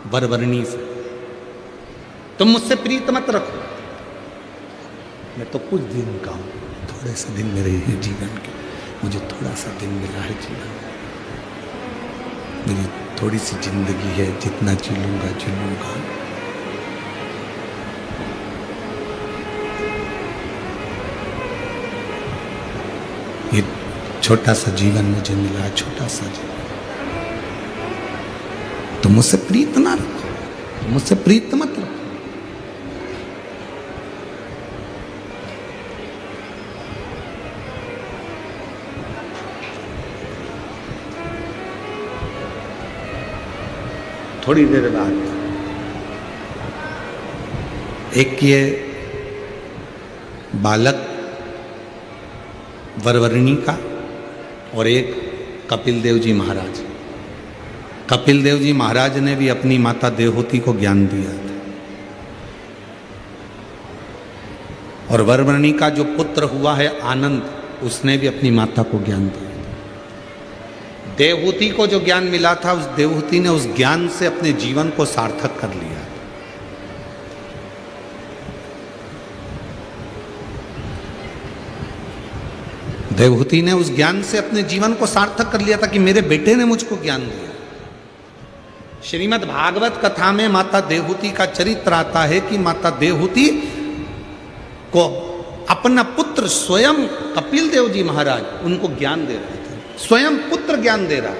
वरवरणी से। तुम मुझसे प्रीत मत रखो, मैं तो कुछ दिन का हूं, थोड़े से दिन मेरे हैं जीवन के, मुझे थोड़ा सा दिन मिला है जीवन, मेरी थोड़ी सी जिंदगी है, जितना जी लूंगा जी लूंगा। ये छोटा सा जीवन मुझे मिला, छोटा सा जीवन, तो मुझसे प्रीत ना रखो, मुझसे प्रीत मत रखो। थोड़ी देर बाद एक ये बालक वरवरणी का और एक कपिल देव जी महाराज। कपिल देव जी महाराज ने भी अपनी माता देवहूति को ज्ञान दिया था, और वरवरणी का जो पुत्र हुआ है आनंद, उसने भी अपनी माता को ज्ञान दिया। देवहूति को जो ज्ञान मिला था, उस देवहूति ने उस ज्ञान से अपने जीवन को सार्थक कर लिया। देवहूति ने उस ज्ञान से अपने जीवन को सार्थक कर लिया था कि मेरे बेटे ने मुझको ज्ञान दिया। श्रीमद् भागवत कथा में माता देवहूति का चरित्र आता है कि माता देवहूति को अपना पुत्र स्वयं कपिल देव जी महाराज उनको ज्ञान दे रहे थे, स्वयं पुत्र ज्ञान दे रहा।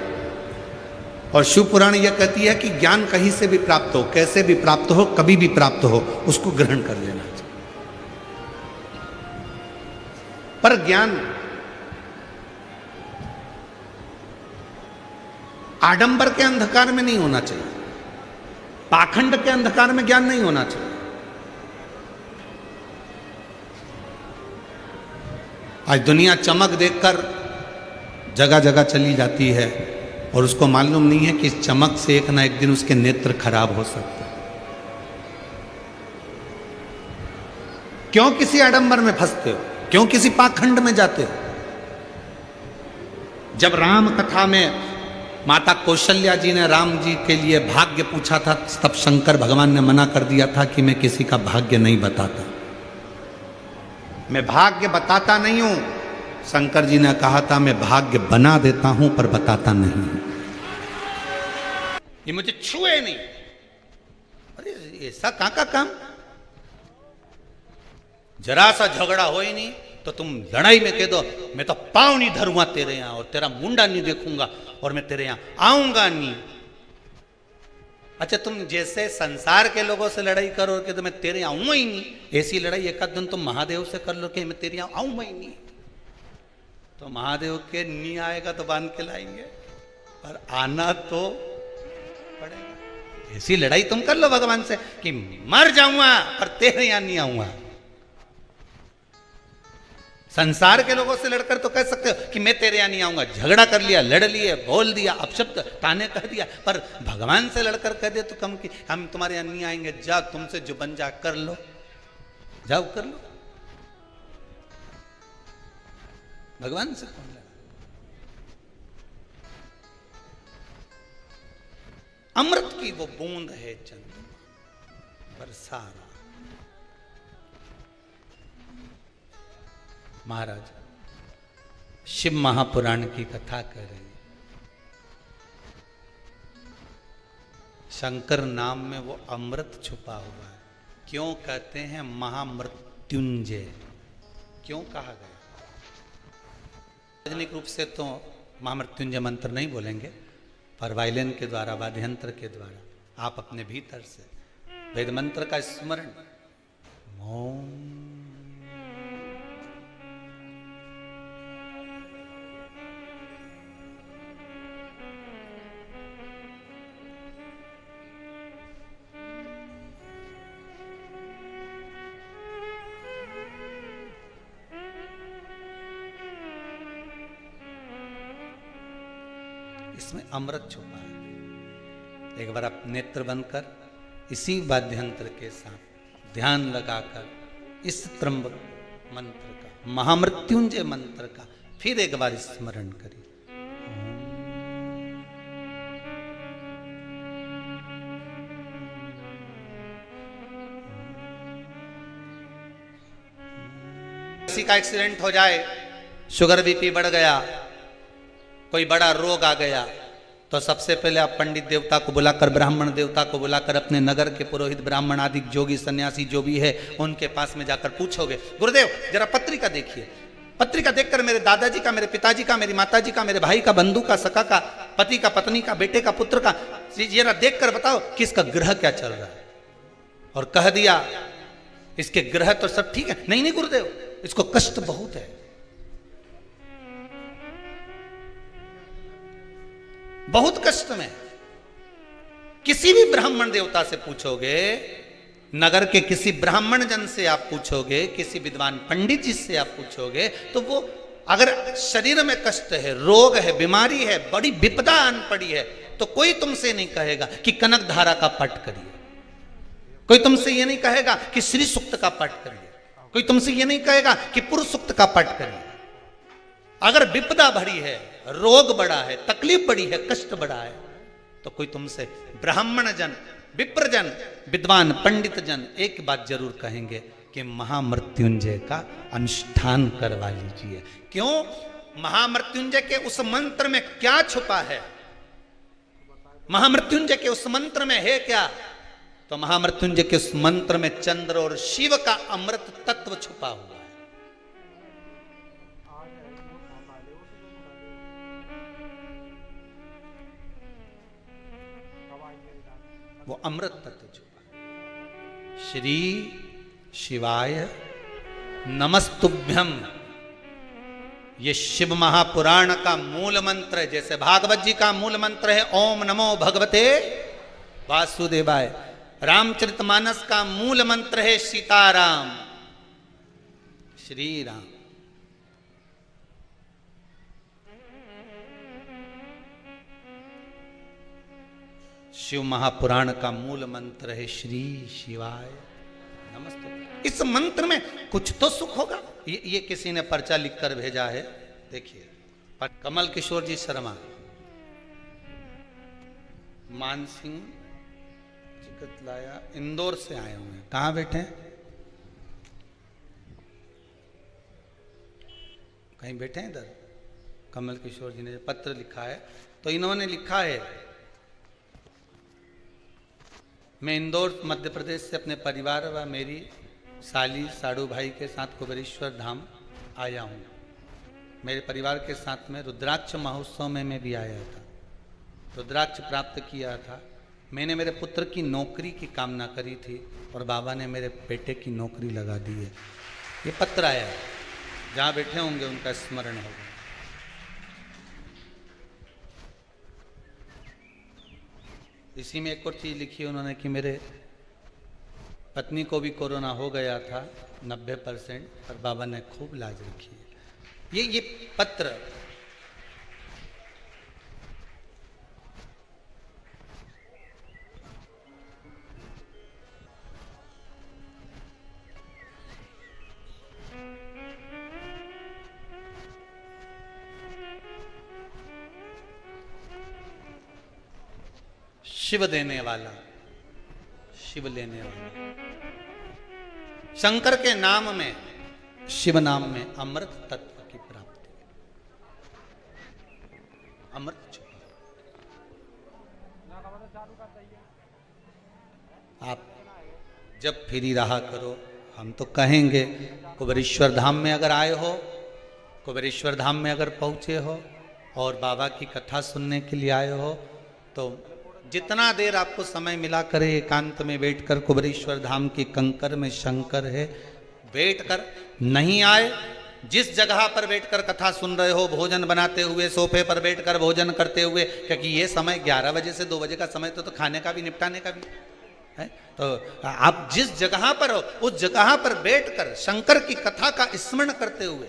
और शिव पुराण यह कहती है कि ज्ञान कहीं से भी प्राप्त हो, कैसे भी प्राप्त हो, कभी भी प्राप्त हो, उसको ग्रहण कर लेना चाहिए। पर ज्ञान आडंबर के अंधकार में नहीं होना चाहिए, पाखंड के अंधकार में ज्ञान नहीं होना चाहिए। आज दुनिया चमक देखकर जगह जगह चली जाती है और उसको मालूम नहीं है कि इस चमक से एक ना एक दिन उसके नेत्र खराब हो सकते हैं। क्यों किसी आडंबर में फंसते हो, क्यों किसी पाखंड में जाते हो? जब राम कथा में माता कौशल्या जी ने राम जी के लिए भाग्य पूछा था, तब शंकर भगवान ने मना कर दिया था कि मैं किसी का भाग्य नहीं बताता, मैं भाग्य बताता नहीं हूं। शंकर जी ने कहा था मैं भाग्य बना देता हूं पर बताता नहीं, ये मुझे छुए नहीं। अरे ऐसा कहां का काम? जरा सा झगड़ा हो ही नहीं तो तुम लड़ाई में कह दो मैं तो पांव नहीं धरूंगा तेरे यहां और तेरा मुंडा नहीं देखूंगा और मैं तेरे यहां आऊंगा नहीं। अच्छा, तुम जैसे संसार के लोगों से लड़ाई करो कि तो मैं तेरे यहां आऊंगा ही नहीं, ऐसी लड़ाई एक दिन तुम महादेव से कर लो कि मैं तेरे यहां आऊंगा ही नहीं, तो महादेव के नहीं आएगा तो बांध के लाएंगे, पर आना तो पड़ेगा। ऐसी लड़ाई तुम कर लो भगवान से कि मर जाऊंगा पर तेरे यहां नहीं आऊंगा। संसार के लोगों से लड़कर तो कह सकते हो कि मैं तेरे यहां नहीं आऊंगा, झगड़ा कर लिया, लड़ लिए, बोल दिया, अपशब्द ताने कह दिया, पर भगवान से लड़कर कह दे तो कम कि हम तुम्हारे यहां नहीं आएंगे, जाओ तुमसे जो बन जा कर लो, जाओ कर लो। भगवान से कौन लड़ा? अमृत की वो बूंद है चंद्रमा बरसा रहा। महाराज शिव महापुराण की कथा कह रहे हैं, शंकर नाम में वो अमृत छुपा हुआ है। क्यों कहते हैं महामृत्युंजय, क्यों कहा गया? सार्वजनिक रूप से तो महामृत्युंजय मंत्र नहीं बोलेंगे, पर वायलिन के द्वारा, वाद्य यंत्र के द्वारा आप अपने भीतर से वेद मंत्र का स्मरण, ओम इसमें अमृत छुपा है। एक बार आप नेत्र बंद कर इसी वाद्य यंत्र के साथ ध्यान लगाकर इस त्र्यंबक मंत्र का, महामृत्युंजय मंत्र का फिर एक बार स्मरण करिए। किसी का एक्सीडेंट हो जाए, शुगर बीपी बढ़ गया, कोई बड़ा रोग आ गया, तो सबसे पहले आप पंडित देवता को बुलाकर, ब्राह्मण देवता को बुलाकर, अपने नगर के पुरोहित ब्राह्मण आदि जोगी सन्यासी जो भी है उनके पास में जाकर पूछोगे, गुरुदेव जरा पत्रिका देखिए, पत्रिका देखकर मेरे दादाजी का, मेरे पिताजी का, मेरी माताजी का, मेरे भाई का, बंधु का, सखा का, पति का, पत्नी का, बेटे का, पुत्र का, जरा देखकर बताओ कि इसका ग्रह क्या चल रहा है। और कह दिया इसके ग्रह तो सब ठीक है, नहीं नहीं गुरुदेव इसको कष्ट बहुत है, बहुत कष्ट में। किसी भी ब्राह्मण देवता से पूछोगे, नगर के किसी ब्राह्मण जन से आप पूछोगे, किसी विद्वान पंडित जी से आप पूछोगे, तो वो अगर शरीर में कष्ट है, रोग है, बीमारी है, बड़ी विपदा आन पड़ी है, तो कोई तुमसे नहीं कहेगा कि कनक धारा का पाठ करिए, कोई तुमसे ये नहीं कहेगा कि श्री सूक्त का पाठ करिए, कोई तुमसे ये नहीं कहेगा कि पुरुष सूक्त का पाठ करिए। अगर विपदा बड़ी है, रोग बड़ा है, तकलीफ बड़ी है, कष्ट बड़ा है, तो कोई तुमसे ब्राह्मण जन, विप्रजन, विद्वान पंडित जन एक बात जरूर कहेंगे कि महामृत्युंजय का अनुष्ठान करवा लीजिए। क्यों? महामृत्युंजय के उस मंत्र में क्या छुपा है? महामृत्युंजय के उस मंत्र में है क्या? तो महामृत्युंजय के उस मंत्र में चंद्र और शिव का अमृत तत्व छुपा हुआ है। वो अमृत तत्व छुपा। श्री शिवाय नमस्तुभ्यम, ये शिव महापुराण का मूल मंत्र है। जैसे भागवत जी का मूल मंत्र है ओम नमो भगवते वासुदेवाय, रामचरितमानस का मूल मंत्र है सीताराम श्री राम। शिव महापुराण का मूल मंत्र है श्री शिवाय नमस्ते। इस मंत्र में कुछ तो सुख होगा। ये किसी ने पर्चा लिखकर भेजा है, देखिए, कमल किशोर जी शर्मा, मान सिंह चिकतलाया, इंदौर से आए हुए हैं। कहाँ बैठे हैं? कहीं बैठे हैं इधर? कमल किशोर जी ने पत्र लिखा है, तो इन्होंने लिखा है, मैं इंदौर मध्य प्रदेश से अपने परिवार व मेरी साली साड़ू भाई के साथ कुबेरेश्वर धाम आया हूँ। मेरे परिवार के साथ में रुद्राक्ष महोत्सव में मैं भी आया था, रुद्राक्ष प्राप्त किया था। मैंने मेरे पुत्र की नौकरी की कामना करी थी और बाबा ने मेरे बेटे की नौकरी लगा दी है। ये पत्र आया है, जहाँ बैठे होंगे उनका स्मरण होगा। इसी में एक और चीज़ लिखी है उन्होंने कि मेरे पत्नी को भी कोरोना हो गया था 90%, पर बाबा ने खूब लाज रखी है। ये पत्र शिव देने वाला, शिव लेने वाला। शंकर के नाम में, शिव नाम में अमृत तत्व की प्राप्ति, अमृत। आप जब फ्री रहा करो, हम तो कहेंगे कुबेरेश्वर धाम में अगर आए हो, कुबेरेश्वर धाम में अगर पहुंचे हो और बाबा की कथा सुनने के लिए आए हो, तो जितना देर आपको समय मिला करे एकांत में बैठकर, कुबेरेश्वर धाम की कंकर में शंकर है, बैठकर, नहीं आए जिस जगह पर बैठकर कथा सुन रहे हो, भोजन बनाते हुए, सोफे पर बैठकर भोजन करते हुए, क्योंकि ये समय 11 बजे से 2 बजे का समय तो खाने का भी, निपटाने का भी है। तो आप जिस जगह पर हो उस जगह पर बैठकर शंकर की कथा का स्मरण करते हुए,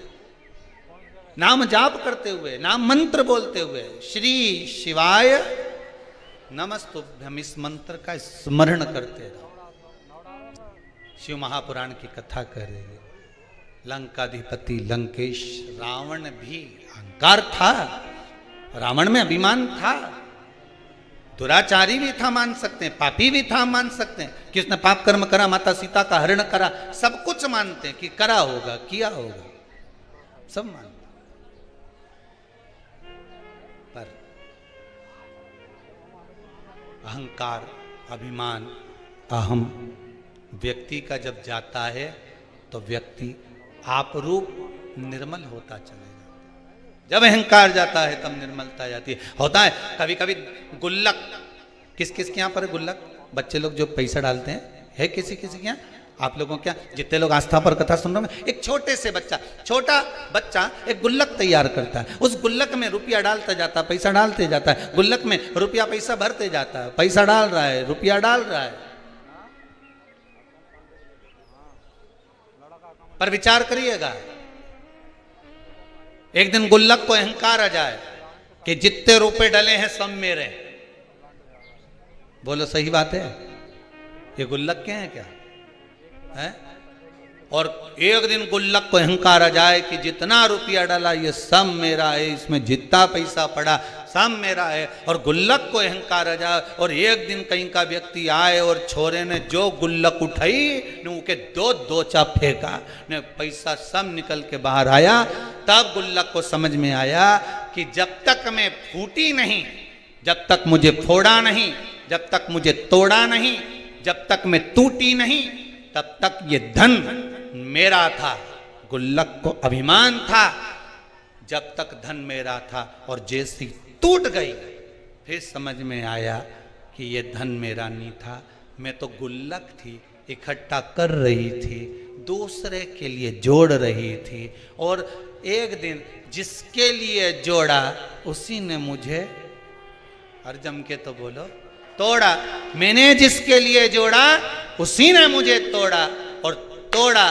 नाम जाप करते हुए, नाम मंत्र बोलते हुए, श्री शिवाय नमस्तुभ्यम, इस मंत्र का स्मरण करते रहो। शिव महापुराण की कथा कर रहे हैं। लंकाधिपति लंकेश, रावण भी अहंकार था, रावण में अभिमान था, दुराचारी भी था मान सकते हैं, पापी भी था मान सकते हैं कि उसने पाप कर्म करा, माता सीता का हरण करा, सब कुछ मानते हैं कि करा होगा, किया होगा। सब मान लो। पर अहंकार, अभिमान, अहम व्यक्ति का जब जाता है तो व्यक्ति आपरूप निर्मल होता चला जाता है। जब अहंकार जाता है तब निर्मलता जाती है। होता है कभी कभी गुल्लक, किस किस के यहाँ पर गुल्लक, बच्चे लोग जो पैसा डालते हैं, है किसी किसी के यहाँ? आप लोगों क्या, जितने लोग आस्था पर कथा सुन रहे हैं, एक छोटे से बच्चा, छोटा बच्चा एक गुल्लक तैयार करता है, उस गुल्लक में रुपया डालता जाता है, पैसा डालते जाता है, गुल्लक में रुपया पैसा भरते जाता है, पैसा डाल रहा है, रुपया डाल रहा है। पर विचार करिएगा, एक दिन गुल्लक को अहंकार आ जाए कि जितने रुपए डले हैं सब मेरे। बोलो सही बात है? ये गुल्लक के हैं क्या है? और एक दिन गुल्लक को अहंकार आ जाए कि जितना रुपया डाला ये सब मेरा है, इसमें जितना पैसा पड़ा सब मेरा है, और गुल्लक को अहंकार आ जाए और एक दिन कहीं का व्यक्ति आए और छोरे ने जो गुल्लक उठाई ने उनके दो दोचा फेंका ने पैसा सब निकल के बाहर आया, तब गुल्लक को समझ में आया कि जब तक मैं फूटी नहीं, जब तक मुझे फोड़ा नहीं, जब तक मुझे तोड़ा नहीं, जब तक मैं टूटी नहीं, तब तक ये धन मेरा था। गुल्लक को अभिमान था जब तक धन मेरा था, और जैसी टूट गई फिर समझ में आया कि ये धन मेरा नहीं था, मैं तो गुल्लक थी, इकट्ठा कर रही थी, दूसरे के लिए जोड़ रही थी, और एक दिन जिसके लिए जोड़ा उसी ने मुझे, हर जम के तो बोलो, तोड़ा। मैंने जिसके लिए जोड़ा उसी ने मुझे तोड़ा, और तोड़ा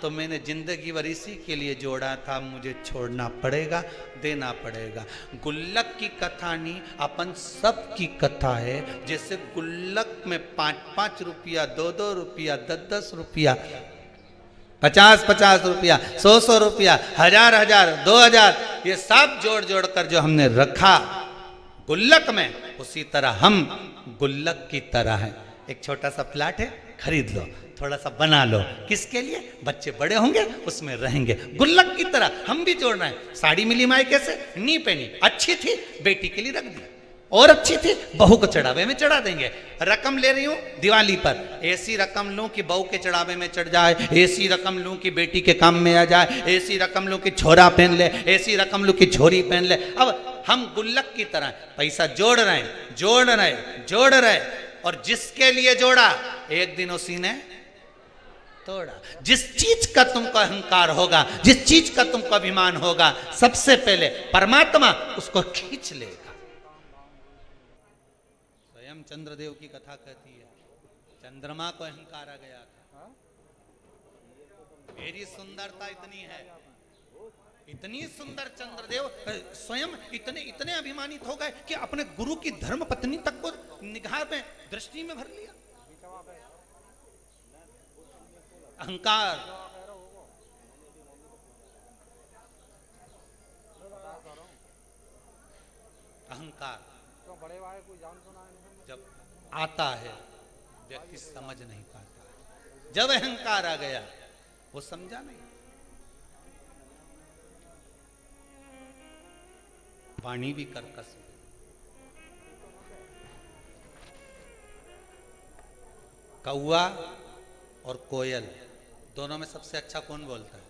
तो मैंने जिंदगी भर इसी के लिए जोड़ा था, मुझे छोड़ना पड़ेगा, देना पड़ेगा। गुल्लक की कथा नहीं, अपन सब की कथा है। जैसे गुल्लक में 5-5 रुपया, 2-2 रुपया, 10-10 रुपया, 50-50 रुपया, 100-100 रुपया, 1000-1000, 2000, ये सब जोड़ जोड़ कर जो हमने रखा गुल्लक में, उसी तरह हम गुल्लक की तरह हैं। एक छोटा सा प्लाट है, खरीद लो, थोड़ा सा बना लो, किसके लिए? बच्चे बड़े होंगे उसमें रहेंगे। गुल्लक की तरह हम भी जोड़ना है। साड़ी मिली माई कैसे? नी पहनी, अच्छी थी, बेटी के लिए रख दी, और अच्छी थी, बहू को चढ़ावे में चढ़ा देंगे। रकम ले रही हूं दिवाली पर, ऐसी रकम लूं कि बहू के चढ़ावे में चढ़ जाए, ऐसी रकम लूं कि बेटी के काम में आ जाए, ऐसी रकम लूं कि छोरा पहन ले, ऐसी रकम लूं कि छोरी पहन ले। अब हम गुल्लक की तरह पैसा जोड़ रहे हैं, जोड़ रहे, जोड़ रहे, और जिसके लिए जोड़ा एक दिन उसी ने तोड़ा। जिस चीज का तुमको अहंकार होगा, जिस चीज का तुमको अभिमान होगा, सबसे पहले परमात्मा उसको खींच लेगा। स्वयं चंद्रदेव की कथा कहती है, चंद्रमा को अहंकार आ गया था, मेरी सुंदरता इतनी है, इतनी सुंदर चंद्रदेव स्वयं इतने इतने अभिमानित हो गए कि अपने गुरु की धर्म पत्नी तक को निगाह में, दृष्टि में भर लिया। अहंकार, अहंकार जब आता है व्यक्ति समझ नहीं पाता है। जब अहंकार आ गया वो समझा नहीं। वाणी भी कर्कश है। कौआ और कोयल दोनों में सबसे अच्छा कौन बोलता है?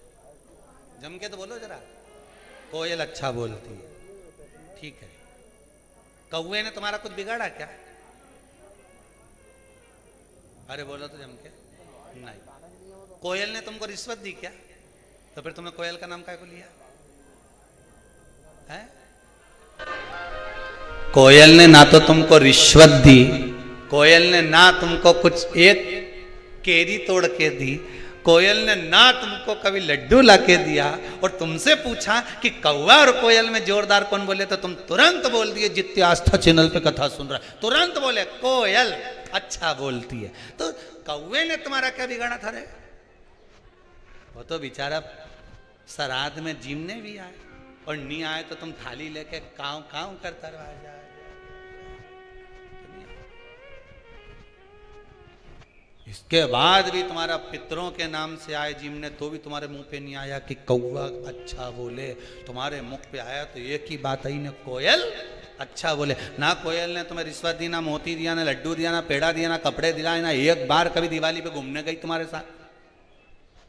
जम के तो बोलो जरा। कोयल अच्छा बोलती है, ठीक है। कौए ने तुम्हारा कुछ बिगाड़ा क्या? अरे बोलो तो जम के। नहीं। कोयल ने तुमको रिश्वत दी क्या? तो फिर तुमने कोयल का नाम काय को लिया है? कोयल ने ना तो तुमको रिश्वत दी, कोयल ने ना तुमको कुछ एक केरी तोड़ के दी, कोयल ने ना तुमको कभी लड्डू लाके दिया, और तुमसे पूछा कि कौवा और कोयल में जोरदार कौन बोले, तो तुम तुरंत बोल दिए, जितने आस्था चैनल पे कथा सुन रहा है तुरंत बोले कोयल अच्छा बोलती है। तो कौवे ने तुम्हारा क्या बिगाड़ा था रे? वो तो बेचारा श्राद्ध में जीवने भी आए, और नहीं आए तो तुम थाली लेके काव काव करता रहा जाए। इसके बाद भी तुम्हारा पितरों के नाम से आए जीवने तो भी तुम्हारे मुंह पे नहीं आया कि कौवा अच्छा बोले। तुम्हारे मुख पे आया तो एक ही बात आई, ने कोयल अच्छा बोले। ना कोयल ने तुम्हें रिश्वत दी, ना मोती दिया, ना लड्डू दिया, ना पेड़ा दिया, ना कपड़े दिलाए, ना एक बार कभी दिवाली पे घूमने गई तुम्हारे साथ।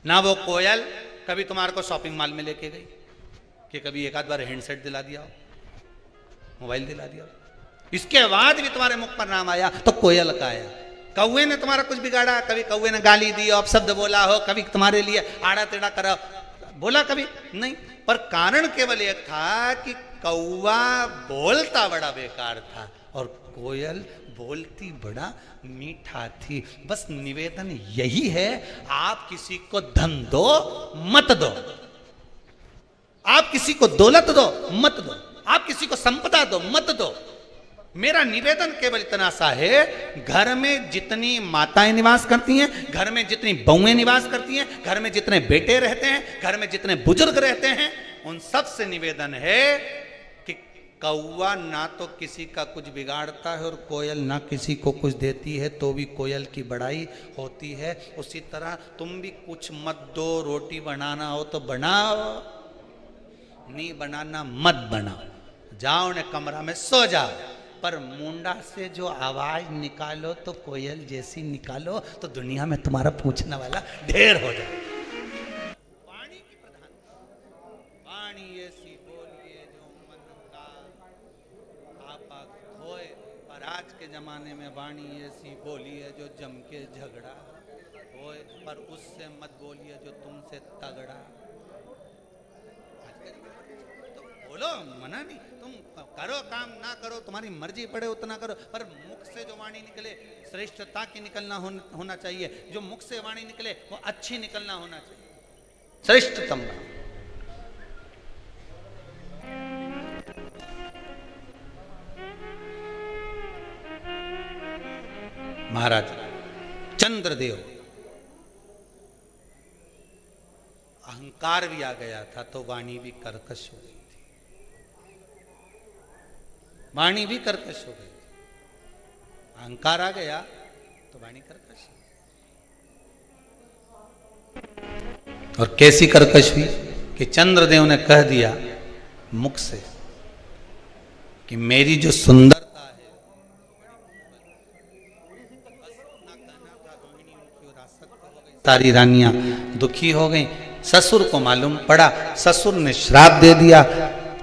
ना वो कोयल कभी तुम्हारे को शॉपिंग मॉल में लेके गई कि कभी एक आध बार हैंडसेट दिला दिया हो, मोबाइल दिला दिया हो। इसके बाद भी तुम्हारे मुख पर नाम आया तो कोयल का आया। कौवे ने तुम्हारा कुछ बिगाड़ा? कभी कौवे ने गाली दी, अपशब्द बोला हो, कभी तुम्हारे लिए आड़ा टेढ़ा करा बोला? कभी नहीं। पर कारण केवल एक था कि कौवा बोलता बड़ा बेकार था और कोयल बोलती बड़ा मीठा थी। बस निवेदन यही है, आप किसी को धन दो मत दो, आप किसी को दौलत दो मत दो, आप किसी को संपदा दो मत दो। मेरा निवेदन केवल इतना सा है, घर में जितनी माताएं निवास करती हैं, घर में जितनी बहुएं निवास करती हैं, घर में जितने बेटे रहते हैं, घर में जितने बुजुर्ग रहते हैं, उन सब से निवेदन है कि कौवा ना तो किसी का कुछ बिगाड़ता है और कोयल ना किसी को कुछ देती है तो भी कोयल की बड़ाई होती है। उसी तरह तुम भी कुछ मत दो, रोटी बनाना हो तो बनाओ, नहीं बनाना मत बनाओ, जाओ ने कमरा में सो जाओ, पर मुंडा से जो आवाज निकालो तो कोयल जैसी निकालो तो दुनिया में तुम्हारा पूछने वाला ढेर हो जाए। वाणी की प्रधानता, वाणी ऐसी बोलिए जो मन का आपा खोए। पर आज के जमाने में वाणी ऐसी बोलिए जो जम के झगड़ा होए, पर उससे मत बोलिए जो तुमसे तगड़ा। बोलो, मना नहीं, तुम करो काम, ना करो तुम्हारी मर्जी पड़े उतना करो, पर मुख से जो वाणी निकले श्रेष्ठता की निकलना होना चाहिए। जो मुख से वाणी निकले वो अच्छी निकलना होना चाहिए, श्रेष्ठतम। महाराज चंद्रदेव अहंकार भी आ गया था तो वाणी भी कर्कश हो गई, वाणी भी कर्कश हो गई। अहंकार आ गया तो वाणी कर्कश। और कैसी कर्कश हुई कि चंद्रदेव ने कह दिया मुख से कि मेरी जो सुंदरता है, सारी रानियां दुखी हो गई। ससुर को मालूम पड़ा, ससुर ने श्राप दे दिया,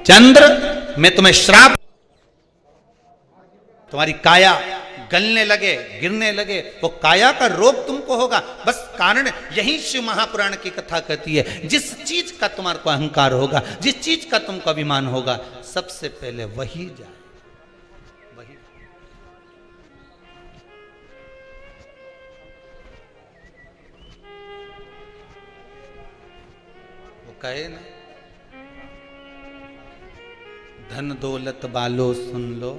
चंद्र मैं तुम्हें श्राप, तुम्हारी काया गलने लगे, गिरने लगे, वो काया का रोग तुमको होगा। बस कारण यही शिव महापुराण की कथा कहती है, जिस चीज का तुम्हारे को अहंकार होगा, जिस चीज का तुमको अभिमान होगा, सबसे पहले वही जाए, वही। वो कहे ना, धन दौलत बालो सुन लो,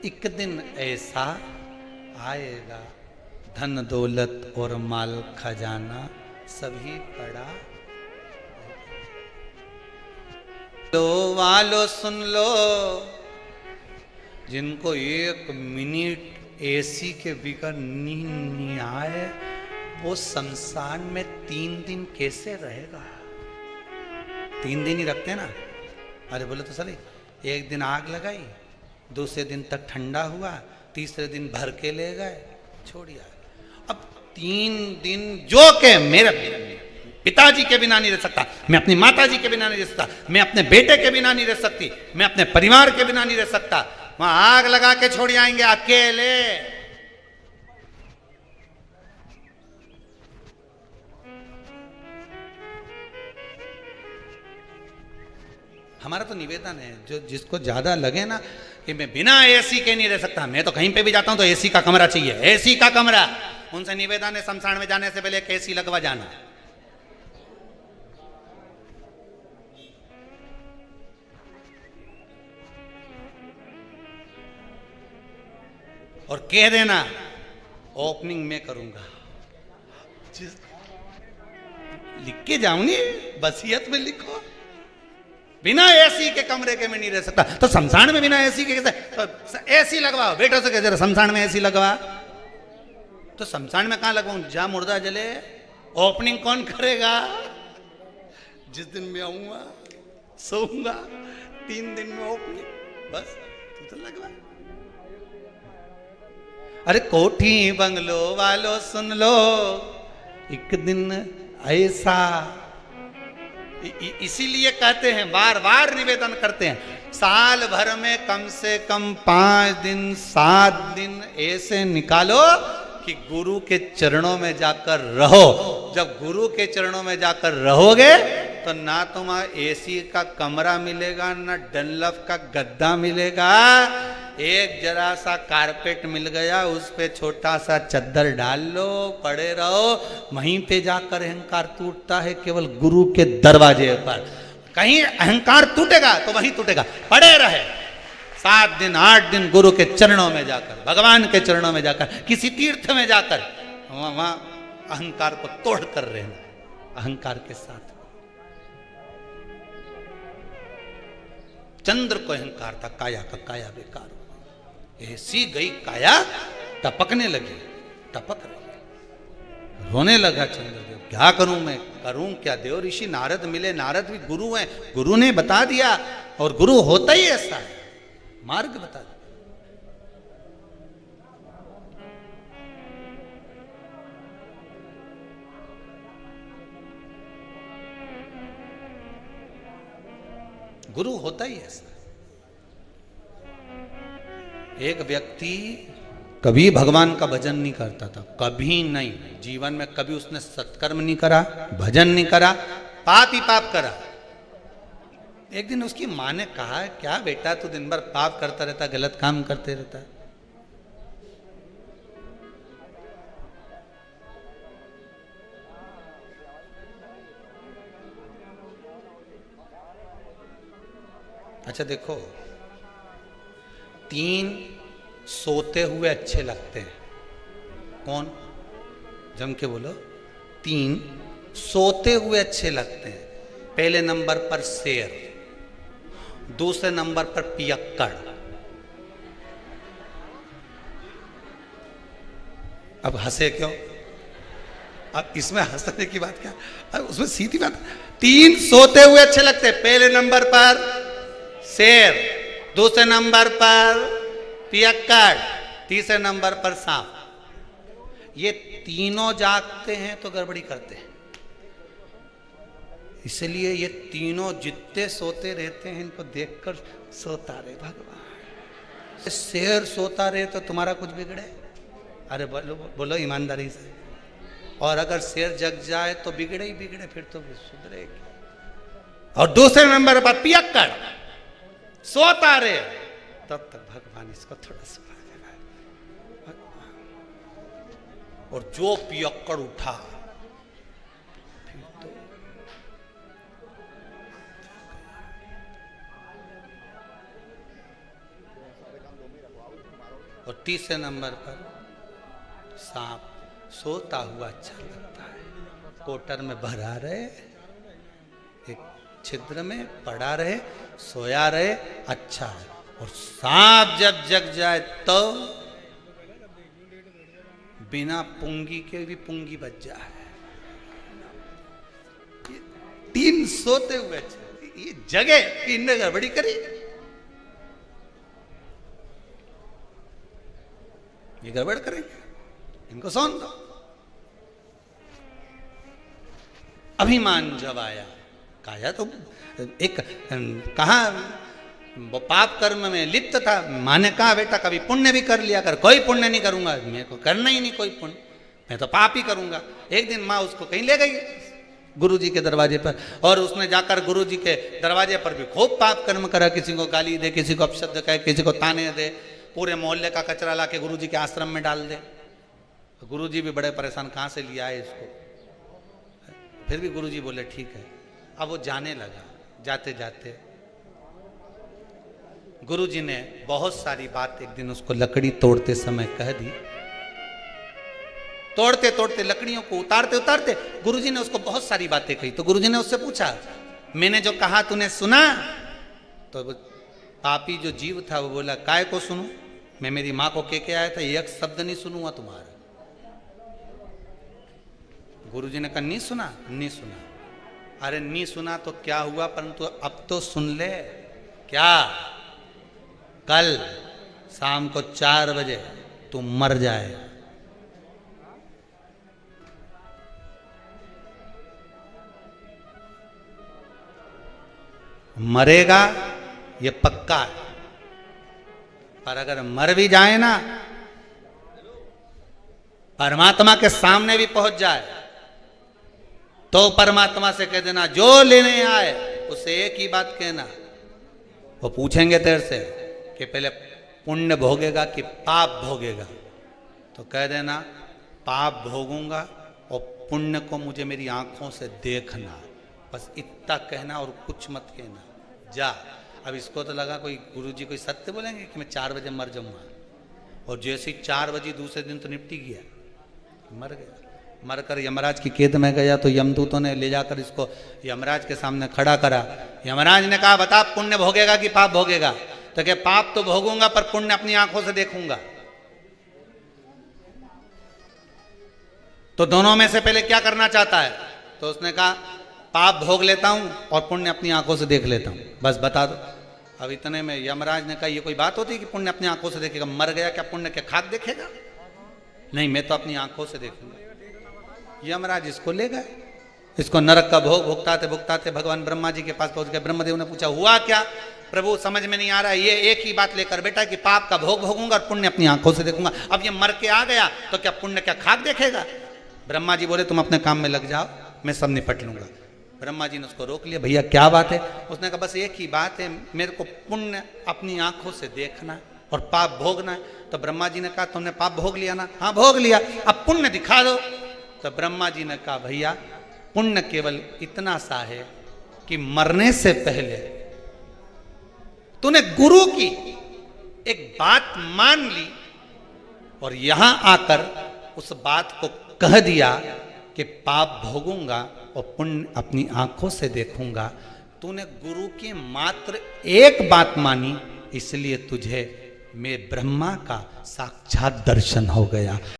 एक दिन ऐसा आएगा, धन दौलत और माल खजाना सभी पड़ा। लो वालो सुन लो, जिनको एक मिनट एसी के बिगर नींद नहीं आए, वो शमशान में 3 दिन कैसे रहेगा? 3 दिन ही रखते ना। अरे बोले तो सही, एक दिन आग लगाई, दूसरे दिन तक ठंडा हुआ, तीसरे दिन भर के ले गए, छोड़िया। अब 3 दिन जो के मेरे पिताजी के बिना नहीं रह सकता, मैं अपनी माताजी के बिना नहीं रह सकता, मैं अपने बेटे के बिना नहीं रह सकती, मैं अपने परिवार के बिना नहीं रह सकता, वहां आग लगा के छोड़ आएंगे अकेले। हमारा तो निवेदन है, जो जिसको ज्यादा लगे ना कि मैं बिना एसी के नहीं रह सकता, मैं तो कहीं पे भी जाता हूं तो एसी का कमरा चाहिए, एसी का कमरा, उनसे निवेदन है शमशान में जाने से पहले एक एसी लगवा जाना। और कह देना ओपनिंग में करूंगा, लिख के जाऊंगी, वसीयत में लिखो, बिना एसी के कमरे के में नहीं रह सकता। तो शमशान में बिना एसी के कैसे? तो एसी लगवाओ, बेटो से कह जरा शमशान में एसी लगवा। तो शमशान में कहाँ लगवाऊं, जहां मुर्दा जले। ओपनिंग कौन करेगा? जिस दिन मैं आऊंगा सोऊंगा 3 दिन में ओपनिंग, बस तू तो लगवा। अरे कोठी बंगलो वालों सुन लो, एक दिन ऐसा, इसीलिए कहते हैं, बार बार निवेदन करते हैं, साल भर में कम से कम 5 दिन 7 दिन ऐसे निकालो कि गुरु के चरणों में जाकर रहो। जब गुरु के चरणों में जाकर रहोगे तो ना तुम्हारा एसी का कमरा मिलेगा, ना डनलप का गद्दा मिलेगा, एक जरा सा कारपेट मिल गया, उस पे छोटा सा चद्दर डाल लो, पड़े रहो। वहीं पे जाकर अहंकार टूटता है, केवल गुरु के दरवाजे पर। कहीं अहंकार टूटेगा तो वहीं टूटेगा, पड़े रहे 7 दिन 8 दिन गुरु के चरणों में जाकर, भगवान के चरणों में जाकर, किसी तीर्थ में जाकर, वहां अहंकार को तोड़ कर रहना, अहंकार के साथ। चंद्र को अहंकार था, काया का काया बेकार, ऐसी गई काया, टपकने लगी, टपक रही, रोने लगा चंद्रदेव। क्या करूं मैं, करूं क्या? देव ऋषि नारद मिले, नारद भी गुरु हैं, गुरु ने बता दिया, और गुरु होता ही ऐसा है, मार्ग बता दिया। गुरु होता ही ऐसा। एक व्यक्ति कभी भगवान का भजन नहीं करता था, कभी नहीं, जीवन में कभी उसने सत्कर्म नहीं करा, भजन नहीं करा, पाप ही पाप करा। एक दिन उसकी माँ ने कहा, क्या बेटा तू दिन भर पाप करता रहता, गलत काम करते रहता। अच्छा देखो, 3 सोते हुए अच्छे लगते हैं। कौन? जम के बोलो। 3 सोते हुए अच्छे लगते हैं। पहले नंबर पर शेर, दूसरे नंबर पर पियक्कड़। अब हंसे क्यों? अब इसमें हंसने की बात क्या? अब उसमें सीधी बात, 3 सोते हुए अच्छे लगते हैं। पहले नंबर पर शेर, दूसरे नंबर पर पियक्कड़, तीसरे नंबर पर सांप। ये तीनों जागते हैं तो गड़बड़ी करते हैं, इसलिए ये तीनों जितने सोते रहते हैं इनको देखकर सोता रहे भगवान। शेर सोता रहे तो तुम्हारा कुछ बिगड़े? अरे बोलो बोलो ईमानदारी से। और अगर शेर जग जाए तो बिगड़े ही बिगड़े, फिर तो सुधरेगी। और दूसरे नंबर पर पियक्कड़ सोता रहे, तब तक भगवान इसको थोड़ा सुना देगा। और जो पियक्कड़ उठा फिर तो और तीसरे नंबर पर सांप सोता हुआ अच्छा लगता है। कोटर में भरा रहे, एक छिद्र में पड़ा रहे, सोया रहे, अच्छा है। और सांप जब जग जाए तो बिना पुंगी के भी पुंगी बच जाए। 3 सोते हुए ये जगे, इनने गड़बड़ी करी, ये गड़बड़ करेंगे, इनको सौन दो। अभिमान जब आया, काया तो एक कहा वो पाप कर्म में लिप्त था। माँ ने कहा बेटा कभी पुण्य भी कर लिया कर। कोई पुण्य नहीं करूंगा, मेरे को करना ही नहीं कोई पुण्य, मैं तो पाप ही करूंगा। एक दिन माँ उसको कहीं ले गई गुरुजी के दरवाजे पर, और उसने जाकर गुरुजी के दरवाजे पर भी खूब पाप कर्म करा। किसी को गाली दे, किसी को अपशब्द कहे, किसी को ताने दे, पूरे मोहल्ले का कचरा ला के गुरुजी के आश्रम में डाल दे। गुरुजी भी बड़े परेशान, कहाँ से लिया है इसको। फिर भी गुरुजी बोले ठीक है। अब वो जाने लगा, जाते जाते गुरुजी ने बहुत सारी बात एक दिन उसको लकड़ी तोड़ते समय कह दी। तोड़ते तोड़ते लकड़ियों को उतारते उतारते गुरुजी ने उसको बहुत सारी बातें कही। तो गुरुजी ने उससे पूछा, मैंने जो कहा तूने सुना? तो पापी जो जीव था वो बोला, काय को सुनूं, मैं मेरी माँ को कह के आया था, एक शब्द नहीं सुनूंगा तुम्हारा। गुरुजी ने कहा नहीं सुना, नहीं सुना। अरे नहीं सुना तो क्या हुआ, परंतु अब तो सुन ले। क्या? कल शाम को 4 बजे तू मर जाएगा। मरेगा ये पक्का है, पर अगर मर भी जाए ना, परमात्मा के सामने भी पहुंच जाए तो परमात्मा से कह देना जो लेने आए उससे एक ही बात कहना। वो पूछेंगे तेरे से कि पहले पुण्य भोगेगा कि पाप भोगेगा, तो कह देना पाप भोगूंगा और पुण्य को मुझे मेरी आंखों से देखना। बस इतना कहना और कुछ मत कहना। जा। अब इसको तो लगा कोई गुरुजी कोई सत्य बोलेंगे कि मैं 4 बजे मर जाऊंगा, और जैसे ही 4 बजे दूसरे दिन तो निपटी गया, मर गया। मरकर यमराज की कैद में गया तो यमदूतों ने ले जाकर इसको यमराज के सामने खड़ा करा। यमराज ने कहा बता पुण्य भोगेगा कि पाप भोगेगा? तो क्या पाप तो भोगूंगा पर पुण्य अपनी आंखों से देखूंगा। तो दोनों में से पहले क्या करना चाहता है? तो उसने कहा पाप भोग लेता हूं और पुण्य अपनी आंखों से देख लेता हूं, बस बता दो। अब इतने में यमराज ने कहा ये कोई बात होती है कि पुण्य अपनी आंखों से देखेगा? मर गया क्या पुण्य के खाक देखेगा? नहीं, मैं तो अपनी आंखों से देखूंगा। यमराज इसको ले गए, इसको नरक का भोग भुगताते भुगताते भगवान ब्रह्मा जी के पास पहुंच गए। ब्रह्मदेव ने पूछा हुआ क्या? प्रभु समझ में नहीं आ रहा है, ये एक ही बात लेकर बेटा कि पाप का भोग भोगूंगा और पुण्य अपनी आंखों से देखूंगा। अब ये मर के आ गया तो क्या पुण्य क्या खाक देखेगा? ब्रह्मा जी बोले तुम अपने काम में लग जाओ, मैं सब निपट लूंगा। ब्रह्मा जी ने उसको रोक लिया, भैया क्या बात है? उसने कहा बस एक ही बात है, मेरे को पुण्य अपनी आंखों से देखना और पाप भोगना है। तो ब्रह्मा जी ने कहा तुमने पाप भोग लिया ना? हाँ भोग लिया, अब पुण्य दिखा दो। तो ब्रह्मा जी ने कहा भैया पुण्य केवल इतना सा है कि मरने से पहले तूने गुरु की एक बात मान ली और यहां आकर उस बात को कह दिया कि पाप भोगूंगा और पुण्य अपनी आंखों से देखूंगा। तूने गुरु की मात्र एक बात मानी, इसलिए तुझे मैं ब्रह्मा का साक्षात दर्शन हो गया।